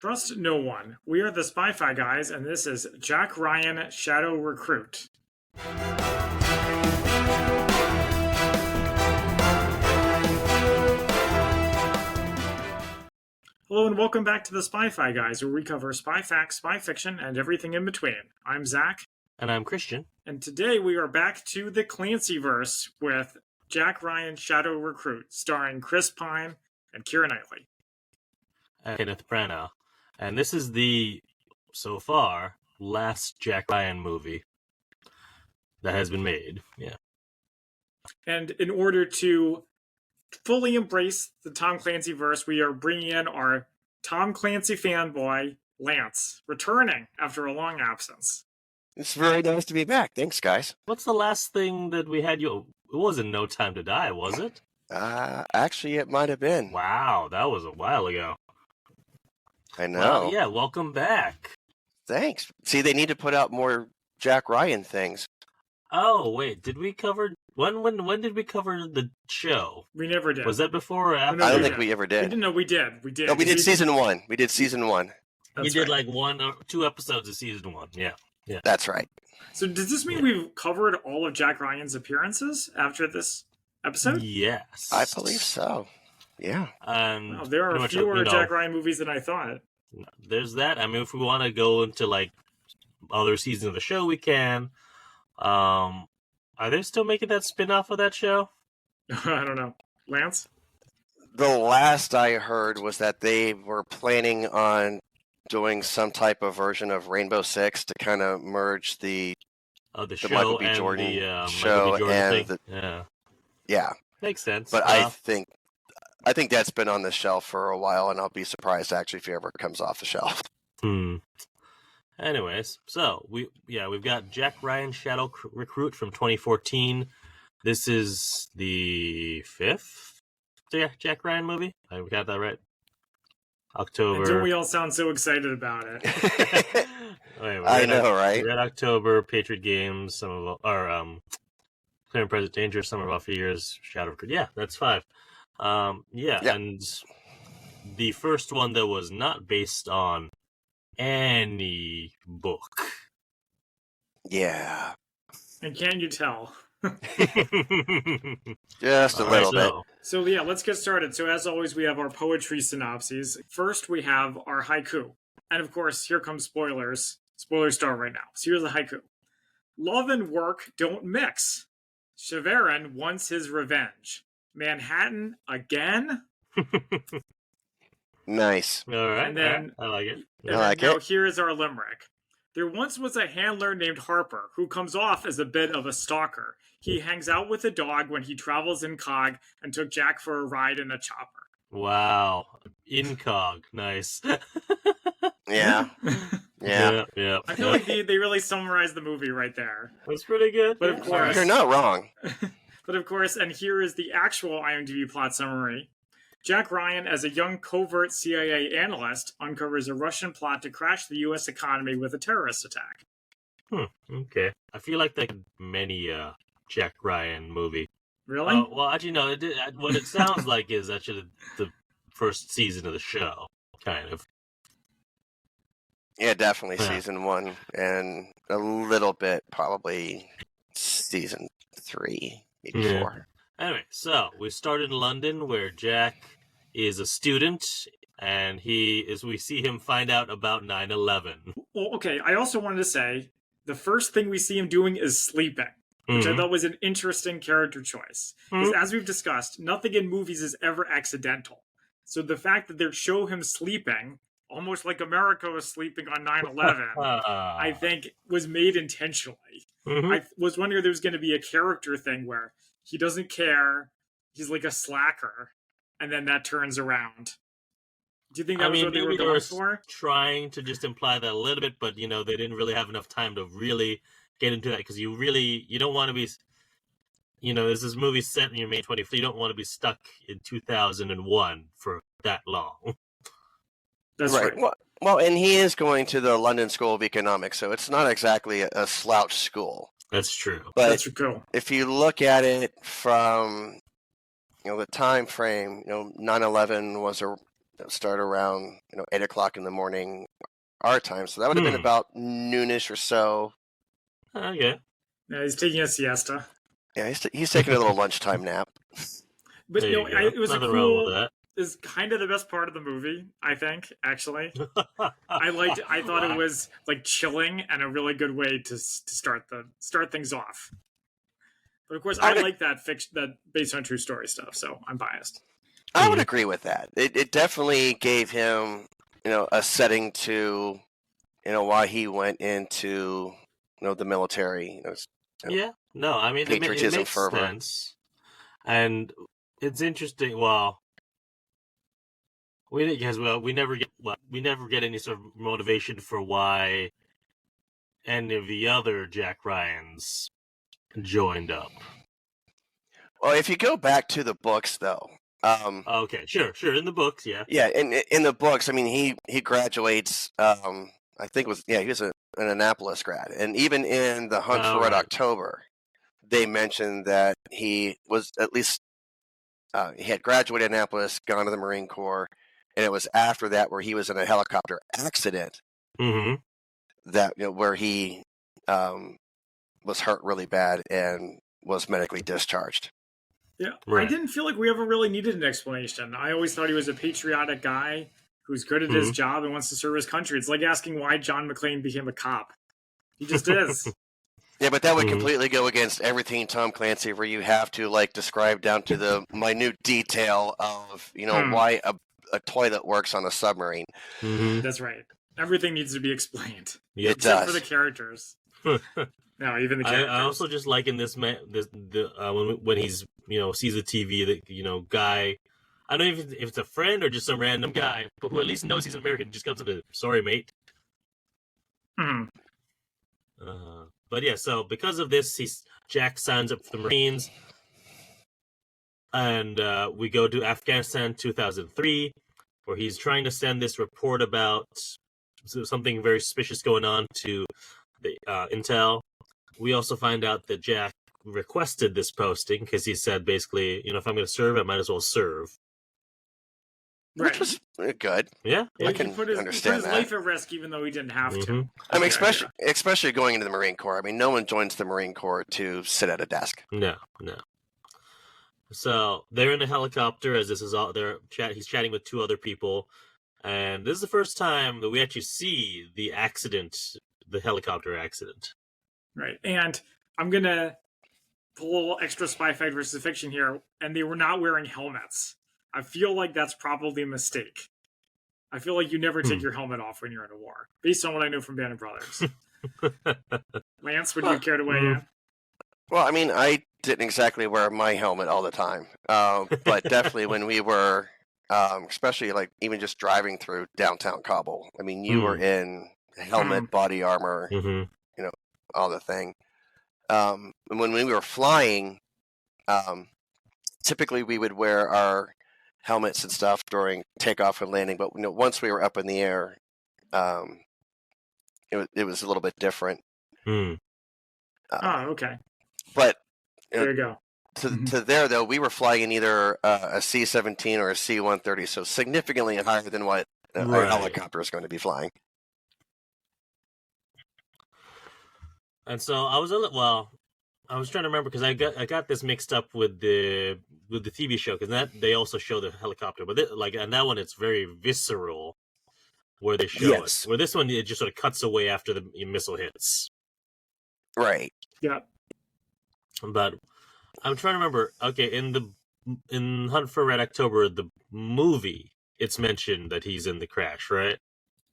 Trust no one. We are the Spy-Fi guys, and this is Jack Ryan Shadow Recruit. Hello and welcome back to the Spy-Fi guys, where we cover spy facts, spy fiction, and everything in between. I'm Zach. And I'm Christian. And today we are back to the Clancyverse with Jack Ryan Shadow Recruit, starring Chris Pine and Keira Knightley. And Kenneth Branagh. And this is the, so far, last Jack Ryan movie that has been made. Yeah. And in order to fully embrace the Tom Clancy verse, we are bringing in our Tom Clancy fanboy, Lance, returning after a long absence. It's very nice to be back. Thanks, guys. What's the last thing that we had you? It wasn't No Time to Die, was it? Actually, it might have been. Wow, that was a while ago. I know. Well, yeah, welcome back. Thanks. See, they need to put out more Jack Ryan things. Oh, wait, did we cover... When did we cover the show? We never did. Was that before or after? I don't think we ever did. We did. No, we did season one. We did season one. We did like 1 or 2 episodes of season 1, yeah. Yeah. That's right. So does this mean we've covered all of Jack Ryan's appearances after this episode? Yes. I believe so. Yeah. Wow, there are fewer Jack Ryan movies than I thought. There's that. I mean, if we want to go into like other seasons of the show, we can. Are they still making that spin-off of that show? I don't know. Lance? The last I heard was that they were planning on doing some type of version of Rainbow Six to kind of merge the show Michael B. and Jordan the show Michael B. Jordan and thing. yeah. Makes sense. But I think that's been on the shelf for a while, and I'll be surprised actually if it ever comes off the shelf. Anyways, so we've got Jack Ryan Shadow Recruit from 2014. This is the 5th Jack Ryan movie. I got that right. October. And don't we all sound so excited about it? I know, right? Red October, Patriot Games, some of our Clear and Present Danger, Summer of Our Fears, Shadow Recruit. Yeah, that's 5. And the first one that was not based on any book. Yeah. And can you tell? Just a little bit. So yeah, let's get started. So as always, we have our poetry synopses. First, we have our haiku. And of course, here comes spoilers. Spoiler star right now. So here's the haiku. Love and work don't mix. Severin wants his revenge. Manhattan again? Nice. All right. And then, I like it. Now here is our limerick. There once was a handler named Harper who comes off as a bit of a stalker. He hangs out with a dog when he travels incog and took Jack for a ride in a chopper. Wow. Incog. Nice. Yeah. Yeah. I feel like they really summarized the movie right there. That's pretty good. But of course, you're not wrong. But of course, and here is the actual IMDb plot summary. Jack Ryan, as a young covert CIA analyst, uncovers a Russian plot to crash the U.S. economy with a terrorist attack. Okay. I feel like that many Jack Ryan movie. Really? Well, actually, no. What it sounds like is actually the first season of the show, kind of. Yeah, definitely season 1, and a little bit probably season 3, maybe 4. Anyway, so we start in London where Jack is a student, and we see him find out about 9/11. Well, okay, I also wanted to say, the first thing we see him doing is sleeping, which I thought was an interesting character choice. Because as we've discussed, nothing in movies is ever accidental. So the fact that they show him sleeping, almost like America was sleeping on 9/11, I think was made intentionally. I was wondering if there was going to be a character thing where he doesn't care, he's like a slacker, and then that turns around. Do you think that was what they were going for? Trying to just imply that a little bit, but they didn't really have enough time to really get into that, because you don't want to be, there's this movie set in your May 25th, you don't want to be stuck in 2001 for that long. That's right. Well, and he is going to the London School of Economics, so it's not exactly a slouch school. That's true. But that's cool. If you look at it from the time frame, 9/11 was start around 8 o'clock in the morning our time, so that would have been about noonish or so. Okay. Yeah, he's taking a siesta. Yeah, he's taking a little lunchtime nap. But it was Nothing wrong with that. Is kind of the best part of the movie, I think. Actually, I thought it was like chilling and a really good way to start things off. But of course, I like that based on true story stuff, so I'm biased. I would agree with that. It definitely gave him, a setting to, why he went into, the military. Yeah. No, I mean, patriotism, it makes fervor. sense. And it's interesting. Well, we never get any sort of motivation for why any of the other Jack Ryans joined up. Well, if you go back to the books, though. Okay, sure. In the books, yeah. Yeah, in the books, I mean, he graduates. I think he was an Annapolis grad, and even in the Hunt for Red October, they mentioned that he was at least he had graduated Annapolis, gone to the Marine Corps, and it was after that where he was in a helicopter accident. Mm-hmm. That where he was hurt really bad and was medically discharged. Yeah, right. I didn't feel like we ever really needed an explanation. I always thought he was a patriotic guy who's good at his job and wants to serve his country. It's like asking why John McClane became a cop. He just is. Yeah, but that would completely go against everything Tom Clancy, where you have to describe down to the minute detail of why a toilet works on a submarine. Mm-hmm. That's right. Everything needs to be explained. Yeah, except for the characters. No, even the characters. I also just like in this man, when he's sees the TV, that guy. I don't know if it's a friend or just some random guy, but who at least knows he's American. Just comes to the sorry, mate. Hmm. But yeah, so because of this, Jack signs up for the Marines, and we go to Afghanistan 2003, where he's trying to send this report about something very suspicious going on to the intel. We also find out that Jack requested this posting because he said basically, if I'm going to serve, I might as well serve. Right. Which was good. Yeah, I can put his life at risk even though he didn't have to. I mean, especially going into the Marine Corps. I mean, no one joins the Marine Corps to sit at a desk. No. So they're in a helicopter as this is all. He's chatting with two other people, and this is the first time that we actually see the helicopter accident. Right, and I'm gonna pull a little extra spy fact versus fiction here, and they were not wearing helmets. I feel like that's probably a mistake. I feel like you never take your helmet off when you're in a war, based on what I know from Band of Brothers. Lance, would you care to weigh in? Well, I mean, I didn't exactly wear my helmet all the time, but definitely when we were, especially even just driving through downtown Kabul. I mean, you were in helmet, body armor, all the thing. And when we were flying, typically we would wear our helmets and stuff during takeoff and landing, but once we were up in the air, it was a little bit different. Okay. But there you go. To there though, we were flying in either a C-17 or a C-130, so significantly higher than what a helicopter is going to be flying. And so I was trying to remember because I got this mixed up with the TV show because that they also show the helicopter, but and that one it's very visceral where they show it. Where this one it just sort of cuts away after the missile hits. Right. Yeah. But I'm trying to remember. Okay, in Hunt for Red October, the movie, it's mentioned that he's in the crash, right?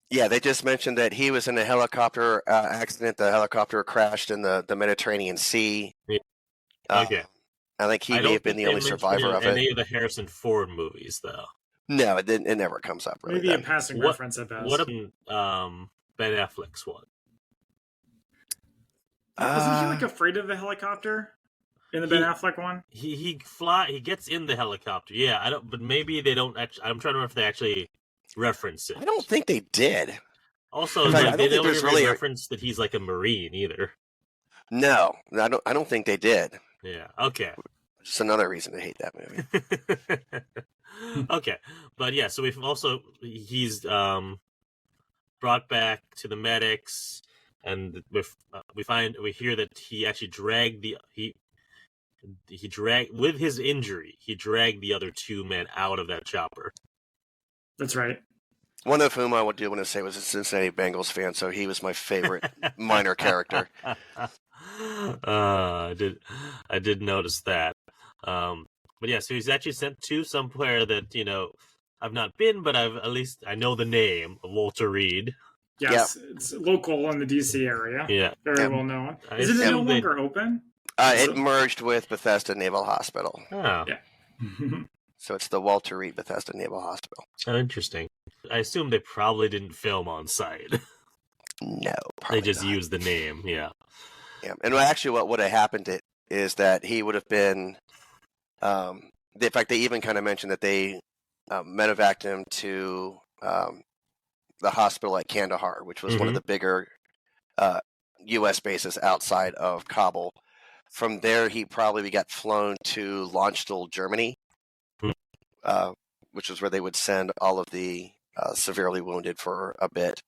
Yeah, they just mentioned that he was in a helicopter accident. The helicopter crashed in the Mediterranean Sea. Yeah. Okay. I think he may have been the only survivor of it. Any of the Harrison Ford movies, though? No, it never comes up. Really, maybe a passing reference at best. What about Ben Affleck's one? Isn't he afraid of the helicopter in the Ben Affleck one? He gets in the helicopter. Yeah, but maybe they don't actually. I'm trying to remember if they actually reference it. I don't think they did. Also, they don't really reference that he's like a Marine either. No, I don't think they did. Yeah. Okay. Just another reason to hate that movie. Okay, but yeah, so he's brought back to the medics, and we hear that he actually dragged with his injury, he dragged the other two men out of that chopper. That's right. One of whom I do want to say was a Cincinnati Bengals fan, so he was my favorite minor character. I did notice that. But yeah, so he's actually sent to somewhere that, I've not been, but I know the name of Walter Reed. Yes, it's local in the DC area. Yeah. Very well known. Is it no longer open? It merged with Bethesda Naval Hospital. Oh. Yeah. So it's the Walter Reed Bethesda Naval Hospital. Oh, interesting. I assume they probably didn't film on site. No, they just used the name. Yeah. Yeah, and actually, what would have happened is that he would have been. In fact, they even kind of mentioned that they medevaced him to the hospital at Kandahar, which was one of the bigger U.S. bases outside of Kabul. From there, he probably got flown to Landstuhl, Germany, which was where they would send all of the severely wounded for a bit.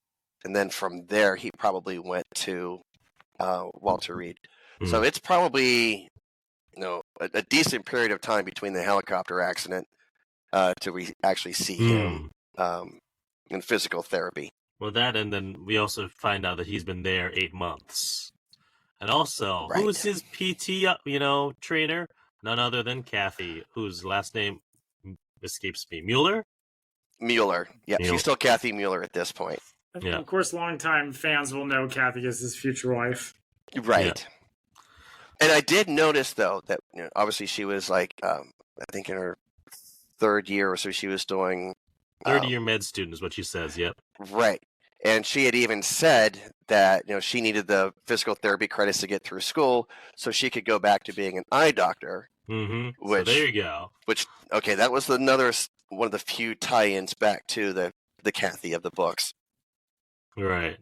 And then from there, he probably went to Walter Reed. So it's probably a decent period of time between the helicopter accident to actually see him in physical therapy. Well, that, and then we also find out that he's been there 8 months. And also, who's his PT, trainer? None other than Kathy, whose last name escapes me. Mueller? Mueller. Yeah, she's still Kathy Mueller at this point. Yeah. Of course, longtime fans will know Kathy is his future wife. Right. Yeah. And I did notice, though, that obviously she was I think in her third year or so, she was doing... Third-year med student is what she says, yep. Right. And she had even said that she needed the physical therapy credits to get through school so she could go back to being an eye doctor. Mm-hmm. So there you go. That was another one of the few tie-ins back to the Kathy of the books. Right.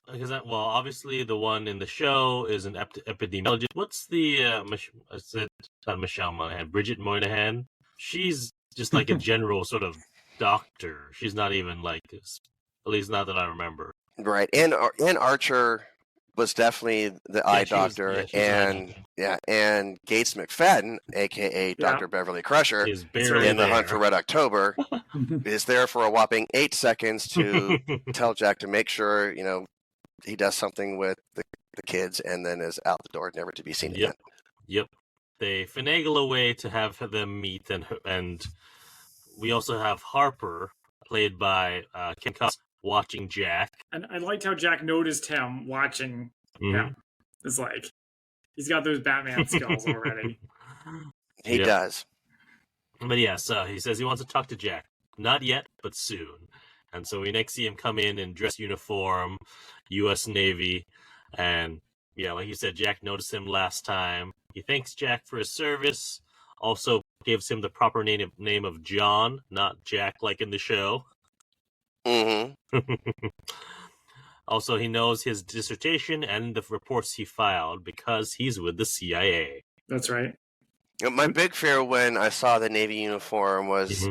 Because obviously the one in the show is an epidemiologist. What's the is it not Michelle Monaghan? Bridget Moynihan. She's just like a general sort of doctor. She's not even like this. At least not that I remember. Right. And Archer was definitely the eye doctor, and Gates McFadden, aka Dr. Beverly Crusher, is in The Hunt for Red October, is there for a whopping 8 seconds to tell Jack to make sure he does something with the kids, and then is out the door, never to be seen again. Yep. They finagle a way to have them meet, and we also have Harper, played by Ken Cox, watching Jack. And I liked how Jack noticed him watching him. It's like, he's got those Batman skills already. He does. But yeah, so he says he wants to talk to Jack. Not yet, but soon. And so we next see him come in dress uniform, U.S. Navy. And yeah, like you said, Jack noticed him last time. He thanks Jack for his service. Also gives him the proper name of John, not Jack like in the show. Mm-hmm. Also, he knows his dissertation and the reports he filed because he's with the CIA. That's right. My big fear when I saw the Navy uniform was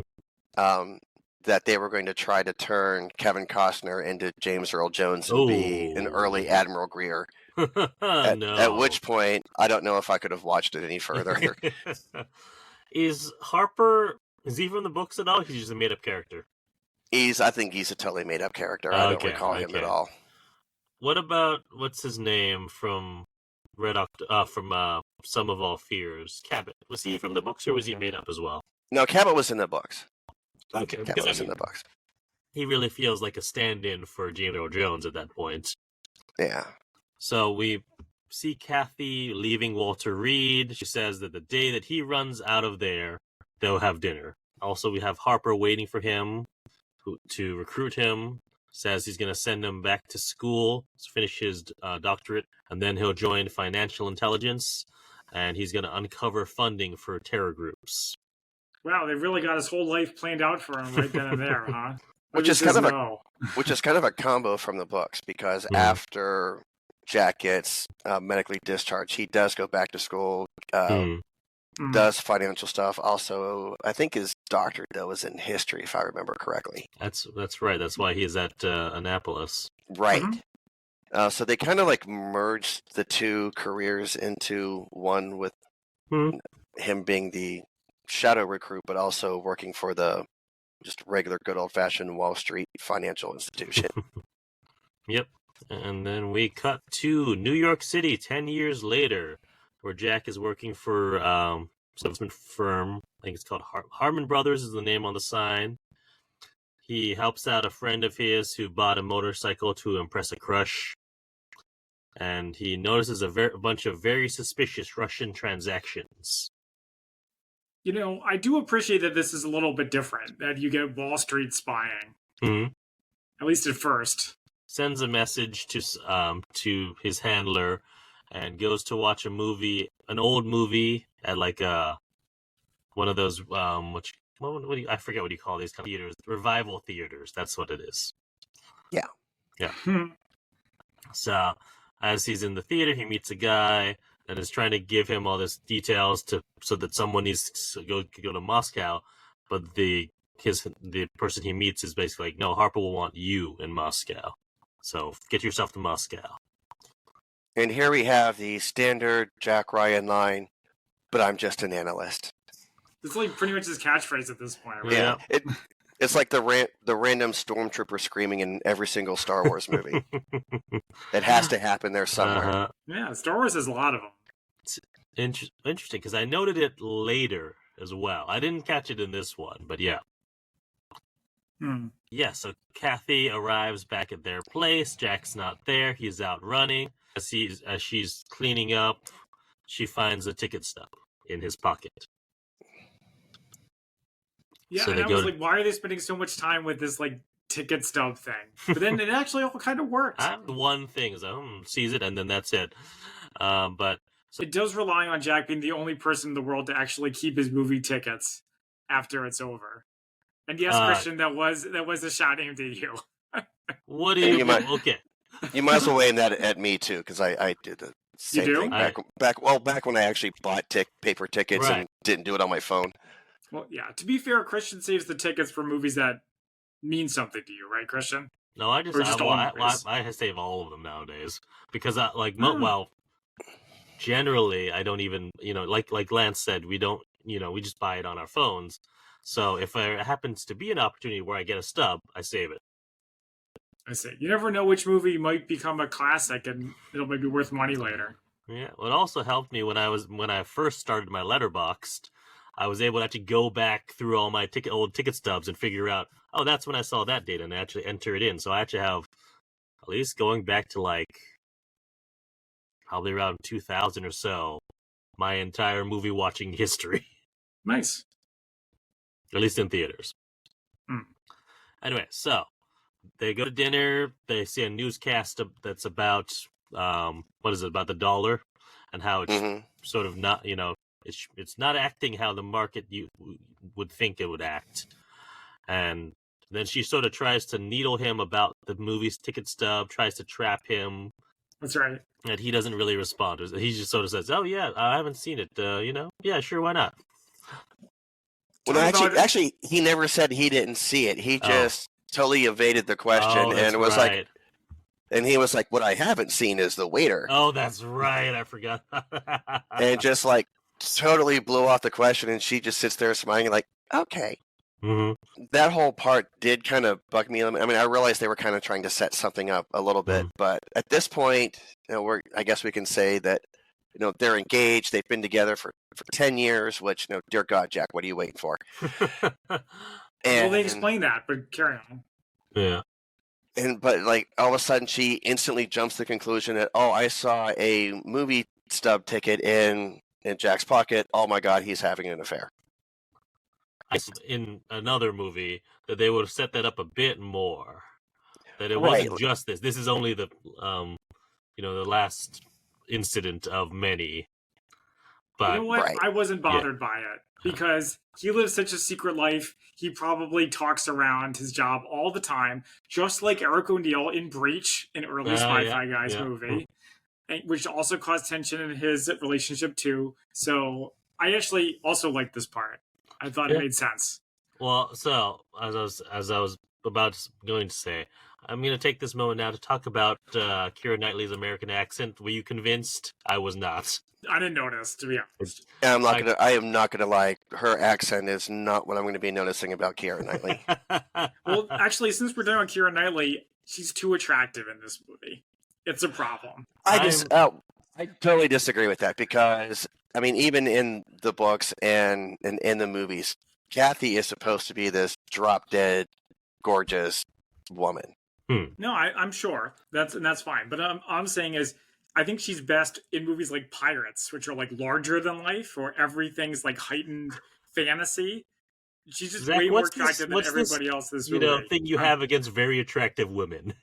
that they were going to try to turn Kevin Costner into James Earl Jones and be an early Admiral Greer. At which point, I don't know if I could have watched it any further. Is he from the books at all? He's just a made-up character. I think he's a totally made-up character. I don't recall him at all. What about, what's his name from from Sum of All Fears? Cabot. Was he from the books, or was he made up as well? No, Cabot was in the books. Okay, Cabot was in the books. He really feels like a stand-in for James Earl Jones at that point. Yeah. So we see Kathy leaving Walter Reed. She says that the day that he runs out of there, they'll have dinner. Also, we have Harper waiting for him to recruit him. Says he's going to send him back to school to finish his doctorate, and then he'll join financial intelligence, and he's going to uncover funding for terror groups. Wow, they really got his whole life planned out for him right then and there, huh? Which is kind of a combo from the books, because after Jack gets medically discharged, he does go back to school, does financial stuff. Also, I think his doctorate though was in history, if I remember correctly. That's right. That's why he's at Annapolis. Right. Mm-hmm. So they kind of like merged the two careers into one, with him being the shadow recruit, but also working for the just regular good old fashioned Wall Street financial institution. Yep. And then we cut to New York City 10 years later, where Jack is working for some investment firm. I think it's called Harmon Brothers is the name on the sign. He helps out a friend of his who bought a motorcycle to impress a crush. And he notices a bunch of very suspicious Russian transactions. You know, I do appreciate that this is a little bit different, that you get Wall Street spying. Mm-hmm. At least at first. Sends a message to his handler and goes to watch a movie, an old movie at like one of those I forget what you call these kind of theaters, revival theaters. That's what it is. Yeah. So as he's in the theater, he meets a guy and is trying to give him all this details so that someone needs to go to Moscow, but the person he meets is basically like, no, Harper will want you in Moscow. So get yourself to Moscow. And here we have the standard Jack Ryan line, but I'm just an analyst. It's like pretty much his catchphrase at this point, right? Yeah. It's like the random stormtrooper screaming in every single Star Wars movie. It has to happen there somewhere. Uh-huh. Yeah, Star Wars has a lot of them. It's interesting, because I noted it later as well. I didn't catch it in this one, but yeah. Yeah, so Kathy arrives back at their place. Jack's not there. He's out running. As she's cleaning up, she finds a ticket stub in his pocket. Yeah, so and I was like, why are they spending so much time with this like ticket stub thing? But then it actually all kind of works. One thing is sees it, and then that's it. But it does rely on Jack being the only person in the world to actually keep his movie tickets after it's over. And yes, Christian, that was a shot aimed at you. What do you okay? You might as well aim that at me too, because I did the same thing back when I actually bought paper tickets and didn't do it on my phone. Well, yeah. To be fair, Christian saves the tickets for movies that mean something to you, right, Christian? No, I save all of them nowadays because generally I don't even like Lance said, we don't we just buy it on our phones. So if there happens to be an opportunity where I get a stub, I save it. I see. You never know which movie might become a classic and it'll maybe be worth money later. Yeah. Well, it also helped me when I first started my Letterboxd. I was able to actually go back through all my old ticket stubs and figure out, oh, that's when I saw that date, and actually enter it in. So I actually have, at least going back to like probably around 2000 or so, my entire movie watching history. Nice. At least in theaters. Anyway, so they go to dinner. They see a newscast that's about about the dollar and how it's sort of not, it's not acting how the market you would think it would act. And then she sort of tries to needle him about the movie's ticket stub, tries to trap him. That's right. And he doesn't really respond. He just sort of says, "Oh yeah, I haven't seen it. Yeah, sure, why not?" Well, actually, he never said he didn't see it. He just totally evaded the question and was like, and he was like, "What I haven't seen is the waiter." Oh, that's right. I forgot. And just like totally blew off the question, and she just sits there smiling like, "Okay." Mm-hmm. That whole part did kind of bug me. I mean, I realized they were kind of trying to set something up a little bit, but at this point, I guess we can say that they're engaged. They've been together for 10 years, which, dear God, Jack, what are you waiting for? Well, they explain that, but carry on. Yeah. But like all of a sudden she instantly jumps to the conclusion that, oh, I saw a movie stub ticket in Jack's pocket. Oh my God, he's having an affair. In another movie that they would have set that up a bit more. That it wasn't just this. This is only the the last incident of many. But you know what? I wasn't bothered by it because he lives such a secret life. He probably talks around his job all the time, just like Eric O'Neill in Breach, an early Spy-Fi Guys movie, which also caused tension in his relationship too. So I actually also liked this part. I thought it made sense. Well, so as I was going to say, I'm going to take this moment now to talk about Keira Knightley's American accent. Were you convinced? I was not. I didn't notice, to be honest. Yeah, I am not gonna lie. Her accent is not what I'm going to be noticing about Keira Knightley. Well, actually, since we're talking about Keira Knightley, she's too attractive in this movie. It's a problem. I totally disagree with that because I mean, even in the books and in the movies, Kathy is supposed to be this drop dead, gorgeous woman. No, I'm sure that's fine. But I'm saying is, I think she's best in movies like Pirates, which are like larger than life, or everything's like heightened fantasy. She's just Zach, way more attractive than everybody else in this movie. Thing you have against very attractive women.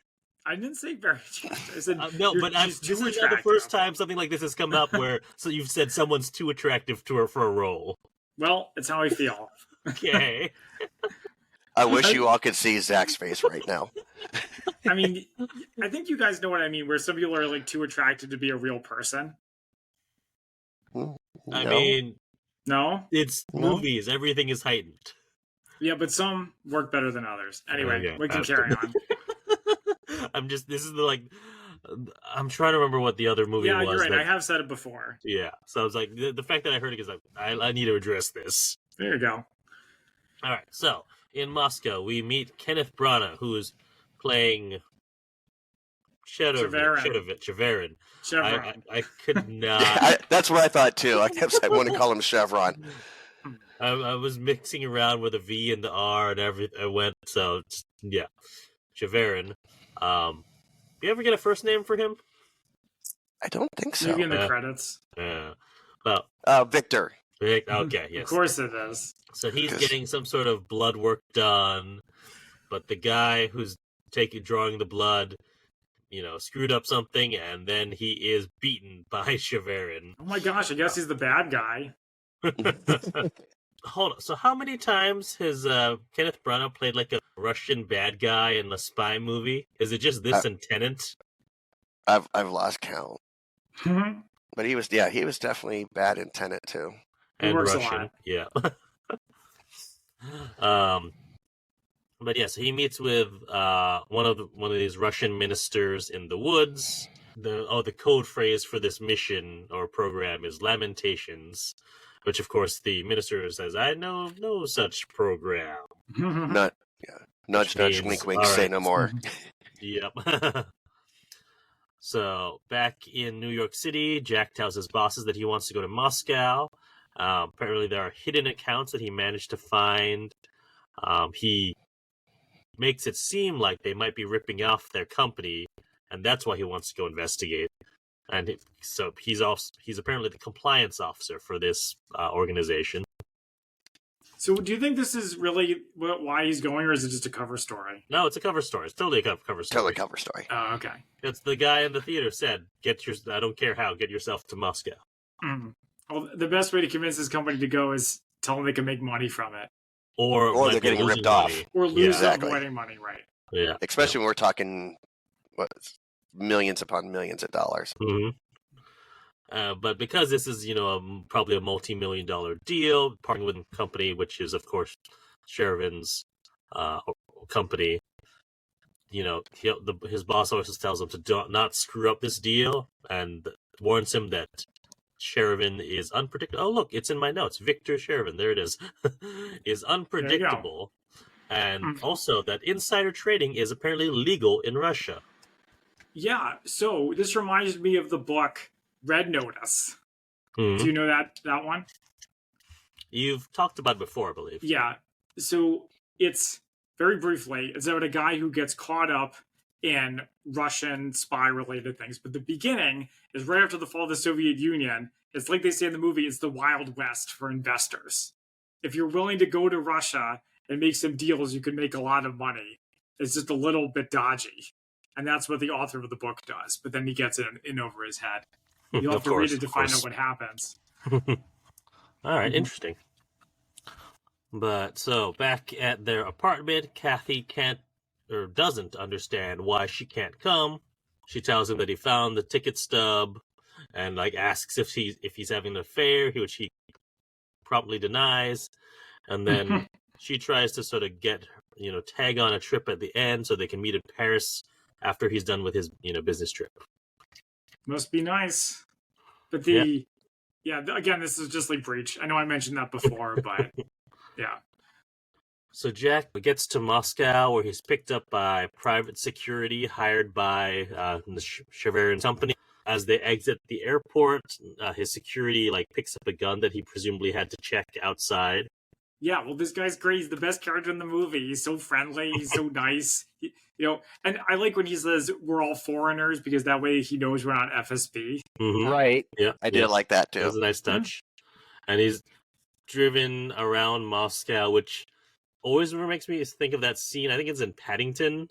I didn't say very attractive. I said no, but this is not the first time something like this has come up where you've said someone's too attractive to her for a role. Well, it's how I feel. Okay. I wish you all could see Zach's face right now. I mean, I think you guys know what I mean, where some people are like too attracted to be a real person. No. I mean, no, it's movies. Everything is heightened. Yeah, but some work better than others. Anyway, we can carry on. I'm trying to remember what the other movie was. Yeah, you're right. I have said it before. Yeah, so I was like, the fact that I heard it is like, I need to address this. There you go. All right, so in Moscow, we meet Kenneth Branagh, who is playing Cheverin. I could not. That's what I thought too. I want to call him Chevron. I was mixing around with a V and the R and everything. I went yeah, Cheverin. You ever get a first name for him? I don't think so. Maybe in the credits. Well, Victor. Okay, yes. Of course it is. So he's getting some sort of blood work done, but the guy who's drawing the blood, screwed up something, and then he is beaten by Cheverin. Oh my gosh, I guess he's the bad guy. Hold on. So how many times has Kenneth Branagh played like a Russian bad guy in a spy movie? Is it just this and Tenet? I've lost count. But he was definitely bad in Tenet too. And Russian, yeah. But yeah, so he meets with one of these Russian ministers in the woods. The code phrase for this mission or program is Lamentations, which of course the minister says, "I know no such program." Nudge, nudge, wink, wink. Say no more. Yep. So back in New York City, Jack tells his bosses that he wants to go to Moscow. Apparently, there are hidden accounts that he managed to find. He makes it seem like they might be ripping off their company, and that's why he wants to go investigate. And so he's apparently the compliance officer for this organization. So do you think this is really why he's going, or is it just a cover story? No, it's a cover story. It's totally a cover story. Totally cover story. Oh, okay. It's the guy in the theater said, I don't care how, get yourself to Moscow. Mm-hmm. Well, the best way to convince his company to go is tell them they can make money from it. Or they're getting ripped off. Or lose avoiding money, right. Yeah. Especially when we're talking millions upon millions of dollars. Mm-hmm. But because this is, probably a multi-million-dollar deal, partnering with a company, which is, of course, Cherivin's company, his boss always tells him to not screw up this deal and warns him that Cherivin is unpredictable. Oh, look, it's in my notes. Victor Cherivin, there it is, is unpredictable. And also that insider trading is apparently legal in Russia. Yeah, so this reminds me of the book Red Notice. Mm-hmm. Do you know that one? You've talked about it before, I believe. Yeah. So it's very briefly, it's about a guy who gets caught up in Russian spy-related things. But the beginning is right after the fall of the Soviet Union. It's like they say in the movie, it's the Wild West for investors. If you're willing to go to Russia and make some deals, you can make a lot of money. It's just a little bit dodgy. And that's what the author of the book does. But then he gets it in over his head. You'll have to read it to find out what happens. All right, interesting. But so back at their apartment, Kathy doesn't understand why she can't come. She tells him that he found the ticket stub and asks if he's having an affair, which he promptly denies, and then she tries to sort of tag on a trip at the end so they can meet in Paris after he's done with his business trip. Must be nice. But again, this is just like Breach. I know I mentioned that before, but yeah. So Jack gets to Moscow, where he's picked up by private security hired by the Shevarian company. As they exit the airport, his security picks up a gun that he presumably had to check outside. Yeah, well, this guy's great. He's the best character in the movie. He's so friendly. He's so nice. And I like when he says we're all foreigners, because that way he knows we're not FSB. Mm-hmm. Right. Yeah, I did like that too. It was a nice touch. Mm-hmm. And he's driven around Moscow, which always makes me think of that scene. I think it's in Paddington,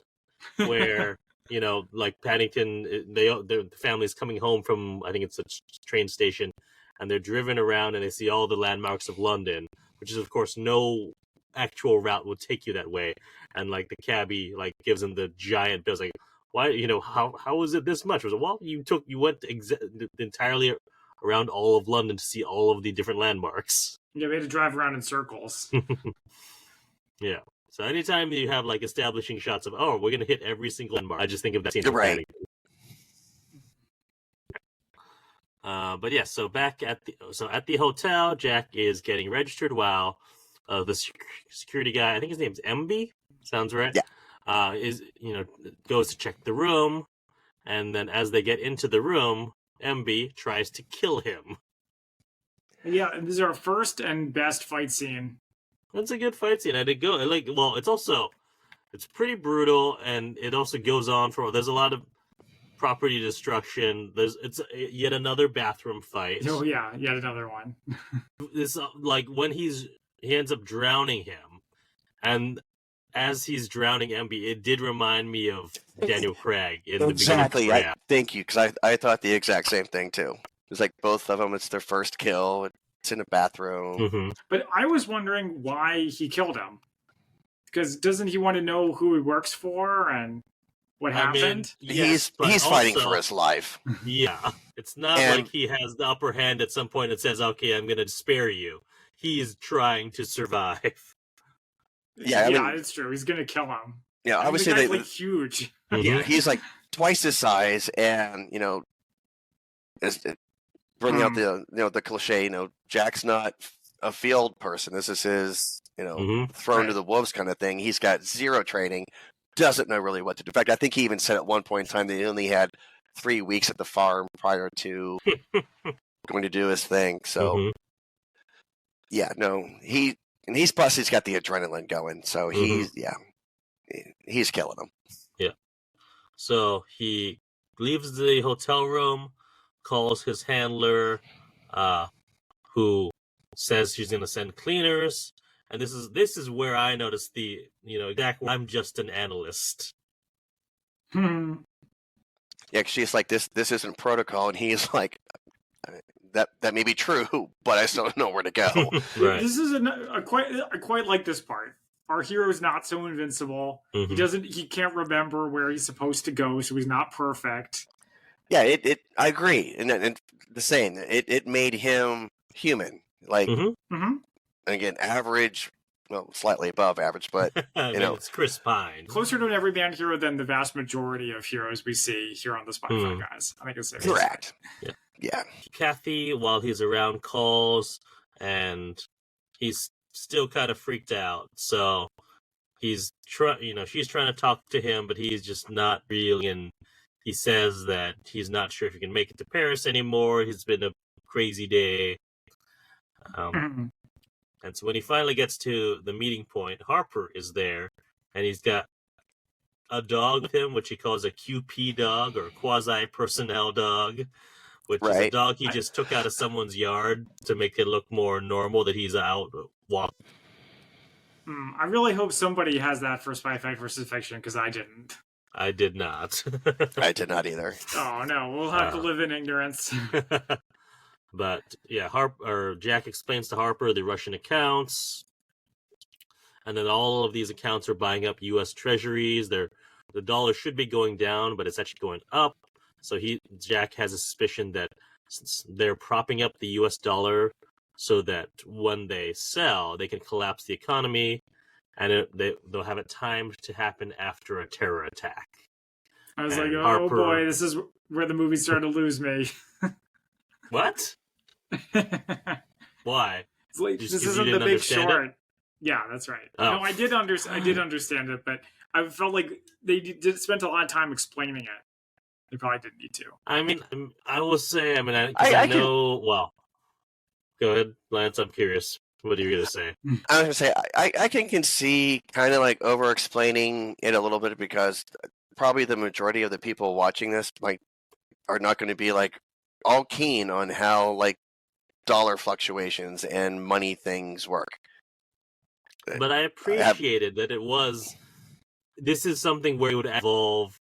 where Paddington, the family's coming home from, I think it's a train station, and they're driven around and they see all the landmarks of London, which is of course no actual route would take you that way. And the cabbie gives him the giant bill. It's like, why? How is it this much? Was it, well, you went entirely around all of London to see all of the different landmarks. Yeah, we had to drive around in circles. Yeah. So anytime you have establishing shots of, we're gonna hit every single landmark, I just think of that scene. Right. But yeah, so back at the hotel, Jack is getting registered while the security guy, I think his name's MB, sounds right. Yeah. Goes to check the room, and then as they get into the room, MB tries to kill him. Yeah, and this is our first and best fight scene. That's a good fight scene. It's pretty brutal, and it also goes on there's a lot of property destruction. It's yet another bathroom fight. Oh yeah, yet another one. This when he ends up drowning him, and as he's drowning MB, it did remind me of Daniel Craig in exactly. the beginning. Thank you, because I thought the exact same thing too. It's both of them. It's their first kill. It's in a bathroom. Mm-hmm. But I was wondering why he killed him. Because doesn't he want to know who he works for and what happened? He's fighting for his life. Yeah. It's not like he has the upper hand at some point and says, okay, I'm going to spare you. He's trying to survive. Yeah, it's true. He's going to kill him. Yeah, I would say that huge. Mm-hmm. Yeah, he's twice his size, and bringing out the cliche. Jack's not a field person. This is his thrown to the wolves kind of thing. He's got zero training, doesn't know really what to do. In fact, I think he even said at one point in time that he only had 3 weeks at the farm prior to going to do his thing. So yeah, no, he's plus he's got the adrenaline going. So he's killing him. Yeah. So he leaves the hotel room, calls his handler, who says she's going to send cleaners, and this is where I noticed I'm just an analyst. Yeah, she's like, this isn't protocol, and he's like, that may be true, but I still don't know where to go. Right. This is I quite like this part. Our hero's not so invincible. Mm-hmm. He can't remember where he's supposed to go, so he's not perfect. Yeah, I agree, and the same. It made him human, and again, average, well, slightly above average, but it's Chris Pine, closer to an everyman hero than the vast majority of heroes we see here on the Spy Fight Guys. I think it's safe. Correct. Yeah. Kathy, while he's around, calls, and he's still kind of freaked out. So she's trying to talk to him, but he's just not really. And he says that he's not sure if he can make it to Paris anymore. It's been a crazy day. And so when he finally gets to the meeting point, Harper is there, and he's got a dog with him, which he calls a QP dog, or quasi-personnel dog, which is a dog he just took out of someone's yard to make it look more normal that he's out walking. I really hope somebody has that for Spy Fight versus Fiction, because I didn't. I did not. I did not either. Oh no, we'll have to live in ignorance. But yeah, Jack explains to Harper the Russian accounts, and then all of these accounts are buying up U.S. treasuries. The dollar should be going down, but it's actually going up. So Jack has a suspicion that since they're propping up the U.S. dollar, so that when they sell, they can collapse the economy, and they'll have it timed to happen after a terror attack. I was like, oh boy, this is where the movie started to lose me. What? Why? It's like, this isn't The Big Short. It? Yeah, that's right. Oh. No, I did understand it, but I felt like they did spend a lot of time explaining it. They probably didn't need to. I mean, I will say, I know. Well, go ahead, Lance. I'm curious. What are you going to say? I was going to say, I can see kind of like over-explaining it a little bit, because probably the majority of the people watching this are not going to be like all keen on how like dollar fluctions and money things work. But I appreciated that it was. This is something where it would evolve.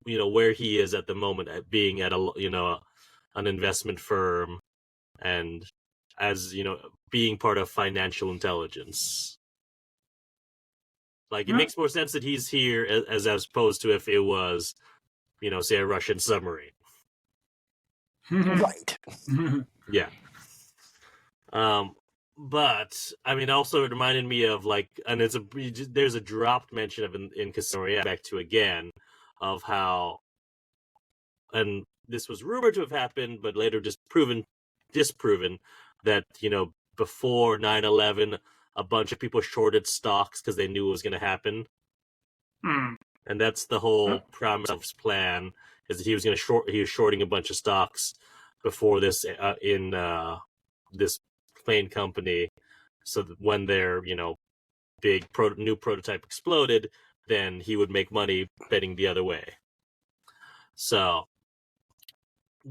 Where he is at the moment, at being at an investment firm, and as being part of financial intelligence. Like, it makes more sense that he's here as opposed to if it was, say a Russian submarine. Right. Yeah. But I mean, also it reminded me of and there's a dropped mention of in Casino back to again of how, and this was rumored to have happened, but later disproven that before 9/11, a bunch of people shorted stocks because they knew it was going to happen, and that's the whole premise of his plan, is that he was shorting a bunch of stocks before this in this plane company, so that when their big new prototype exploded, then he would make money betting the other way. So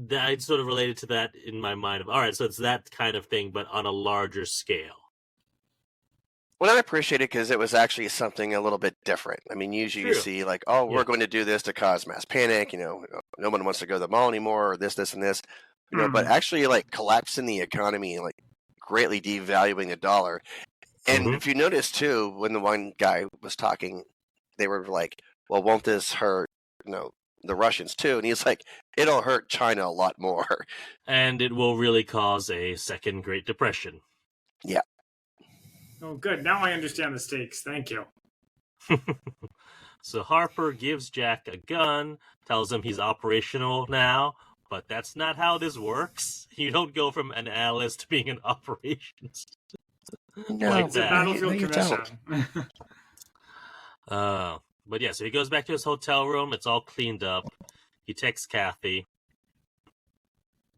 I sort of related to that in my mind of, all right, so it's that kind of thing, but on a larger scale. Well, I appreciate it because it was actually something a little bit different. I mean, usually you see like, oh, we're going to do this to cause mass panic. No one wants to go to the mall anymore, or this, and this. But actually, like, collapsing the economy, like greatly devaluing the dollar. And if you notice too, when the one guy was talking, they were like, well, won't this hurt, the Russians too? And he's like, it'll hurt China a lot more. And it will really cause a second Great Depression. Yeah. Oh, good. Now I understand the stakes. Thank you. So Harper gives Jack a gun, tells him he's operational now, but that's not how this works. You don't go from an analyst to being an operations. No, like it's a Battlefield Commission. But yeah, so he goes back to his hotel room. It's all cleaned up. He texts Kathy.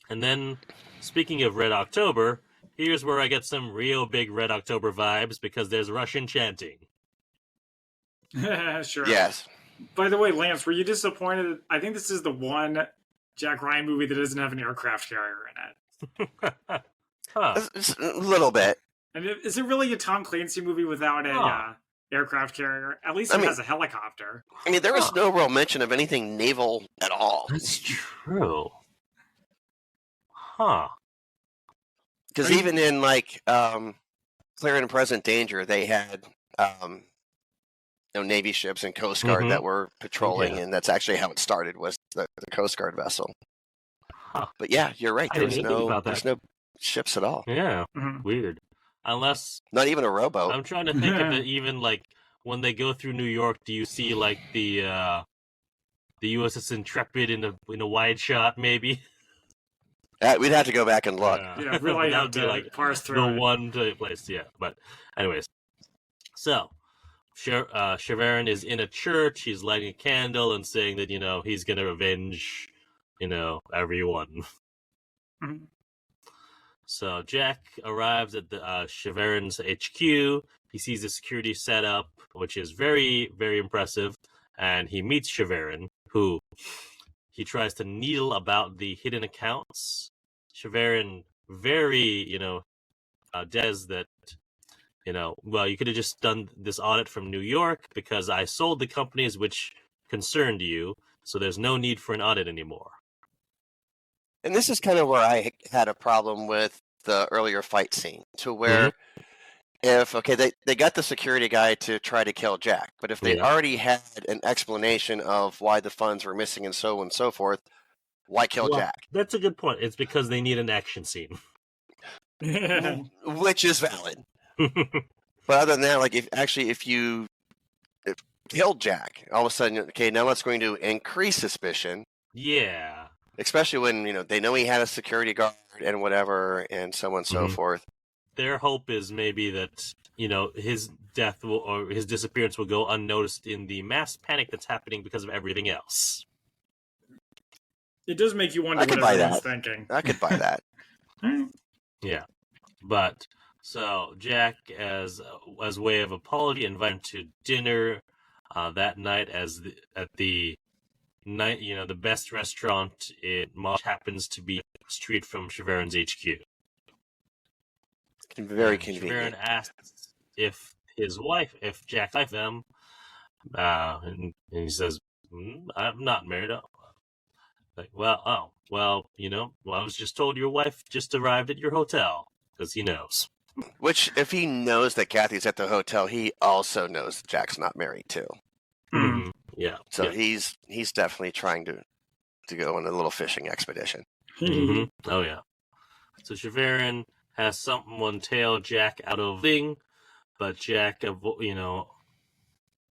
And then, speaking of Red October, here's where I get some real big Red October vibes, because there's Russian chanting. Sure. Yes. By the way, Lance, were you disappointed? I think this is the one Jack Ryan movie that doesn't have an aircraft carrier in it. A little bit. And is it really a Tom Clancy movie without a aircraft carrier? At least it has a helicopter. I mean, there was no real mention of anything naval at all. That's true. Huh. Because even in Clear and Present Danger, they had Navy ships and Coast Guard that were patrolling, and that's actually how it started, was the Coast Guard vessel. Huh. But yeah, you're right. There's no ships at all. Yeah, weird. Unless not even a rowboat. I'm trying to think of it. Even when they go through New York, do you see the USS Intrepid in a wide shot? Maybe we'd have to go back and look. Yeah, really have to parse through the one place. Yeah, but anyways, so Shavarin is in a church. He's lighting a candle and saying that he's going to avenge everyone. Mm-hmm. So Jack arrives at the Shavarin's HQ. He sees the security setup, which is very, very impressive, and he meets Shavarin, who he tries to needle about the hidden accounts. Shavarin very, says that, well, you could have just done this audit from New York because I sold the companies which concerned you, so there's no need for an audit anymore. And this is kind of where I had a problem with the earlier fight scene, to where if, they got the security guy to try to kill Jack, but if they already had an explanation of why the funds were missing and so on and so forth, why kill Jack? That's a good point. It's because they need an action scene. which is valid. But other than that, like if you killed Jack, all of a sudden, okay, now it's going to increase suspicion. Yeah. Especially when, they know he had a security guard and whatever, and so on and so forth. Their hope is maybe that, his death or his disappearance will go unnoticed in the mass panic that's happening because of everything else. It does make you wonder what everyone's thinking. I could buy that. Yeah. But, so, Jack, as way of apology, invited him to dinner that night at the night, the best restaurant in Mosh happens to be a street from Cheverin's HQ. Very convenient. Cheverin asks if Jack's wife them, and he says, "I'm not married." Like, I was just told your wife just arrived at your hotel, because he knows. Which, if he knows that Kathy's at the hotel, he also knows that Jack's not married too. Mm-hmm. Yeah. So he's definitely trying to go on a little fishing expedition. Mm-hmm. Oh yeah. So Cheverin has someone tail Jack out of the thing, but Jack,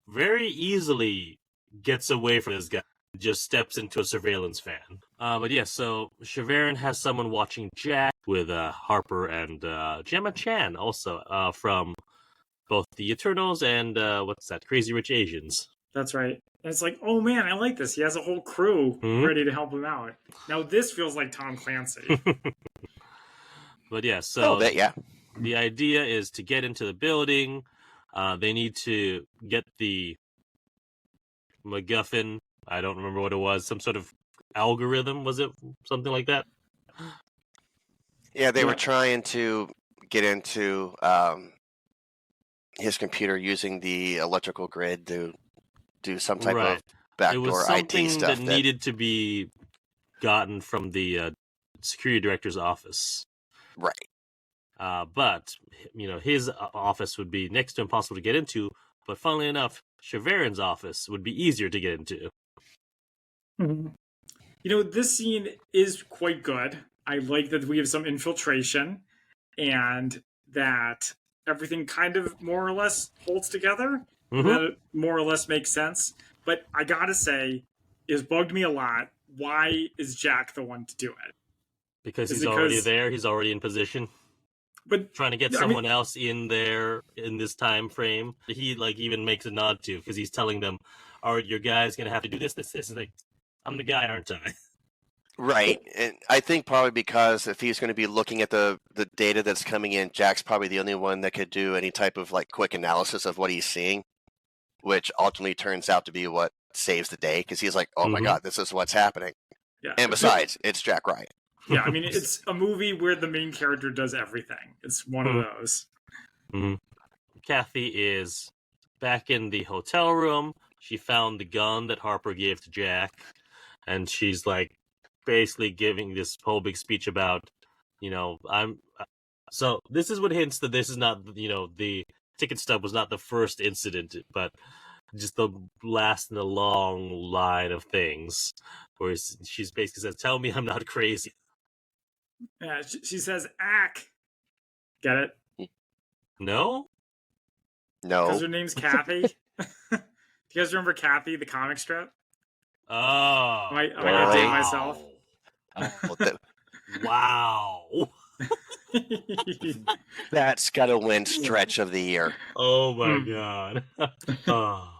very easily gets away from this guy. Just steps into a surveillance van. But yeah, so Cheverin has someone watching Jack with Harper and Gemma Chan, also from both the Eternals and what's that? Crazy Rich Asians. That's right. And it's like, oh man, I like this. He has a whole crew ready to help him out. Now this feels like Tom Clancy. But yeah, so yeah. The idea is to get into the building. They need to get the MacGuffin. I don't remember what it was. Some sort of algorithm, was it? Something like that? Yeah, they were trying to get into his computer using the electrical grid to do some type of backdoor IT stuff. That needed to be gotten from the security director's office. Right. But, his office would be next to impossible to get into. But funnily enough, Cheverin's office would be easier to get into. Mm-hmm. This scene is quite good. I like that we have some infiltration and that everything kind of more or less holds together. Mm-hmm. That it more or less makes sense. But I gotta say, it's bugged me a lot. Why is Jack the one to do it? Because he's already there. He's already in position. But trying to get someone else in there in this time frame. He even makes a nod to, because he's telling them, "All right, your guy's gonna have to do this. It's like, I'm the guy, aren't I?" Right, and I think probably because if he's going to be looking at the data that's coming in, Jack's probably the only one that could do any type of quick analysis of what he's seeing, which ultimately turns out to be what saves the day, because he's like, "Oh my God, this is what's happening." Yeah. And besides, it's Jack Ryan. Yeah, I mean, it's a movie where the main character does everything. It's one of those. Mm-hmm. Kathy is back in the hotel room. She found the gun that Harper gave to Jack, and she's basically giving this whole big speech about, so this is what hints that this is not, the ticket stub was not the first incident, but just the last in a long line of things, where she's basically says, "Tell me I'm not crazy." Yeah, she says, "Ack." Get it? No? No. Because her name's Kathy. Do you guys remember Kathy, the comic strip? Oh. Am I going to date myself? Wow. That's got to win stretch of the year. Oh, my God. Oh.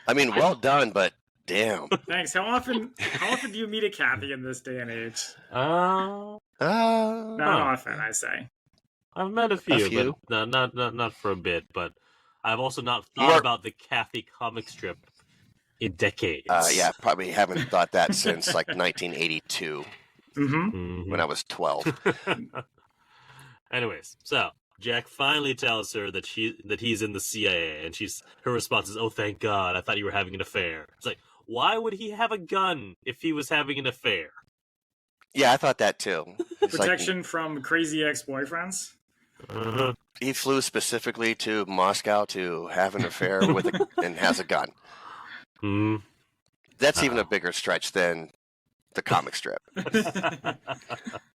I mean, well done, but damn. Thanks. How often do you meet a Kathy in this day and age? Not often, I say. I've met a few. But not for a bit. But I've also not thought about the Kathy comic strip in decades. Yeah, probably haven't thought that since 1982, when I was 12. Anyways, so Jack finally tells her that he's in the CIA, and her response is, "Oh, thank God! I thought you were having an affair." It's like, why would he have a gun if he was having an affair? Yeah, I thought that too. Protection from crazy ex-boyfriends. He flew specifically to Moscow to have an affair with and has a gun. That's even a bigger stretch than the comic strip.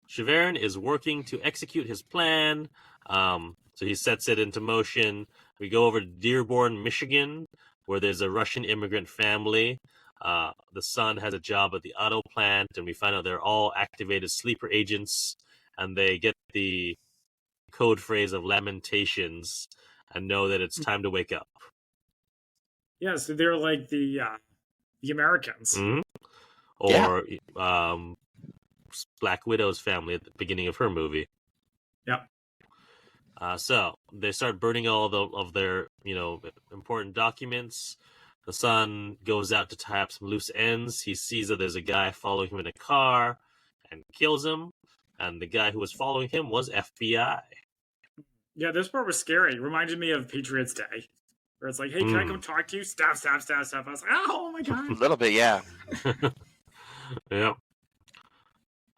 Shiverin is working to execute his plan, so he sets it into motion. We go over to Dearborn, Michigan, where there's a Russian immigrant family. The son has a job at the auto plant, and we find out they're all activated sleeper agents, and they get the code phrase of lamentations and know that it's time to wake up. Yeah, so they're like the Americans. Mm-hmm. Or Black Widow's family at the beginning of her movie. Yep. So they start burning all of their, important documents. The son goes out to tie up some loose ends. He sees that there's a guy following him in a car and kills him. And the guy who was following him was FBI. Yeah, this part was scary. It reminded me of Patriots Day. Where it's like, hey, can I come talk to you? Stab, stab, stab, stab. I was like, oh my God. A little bit, yeah. Yeah.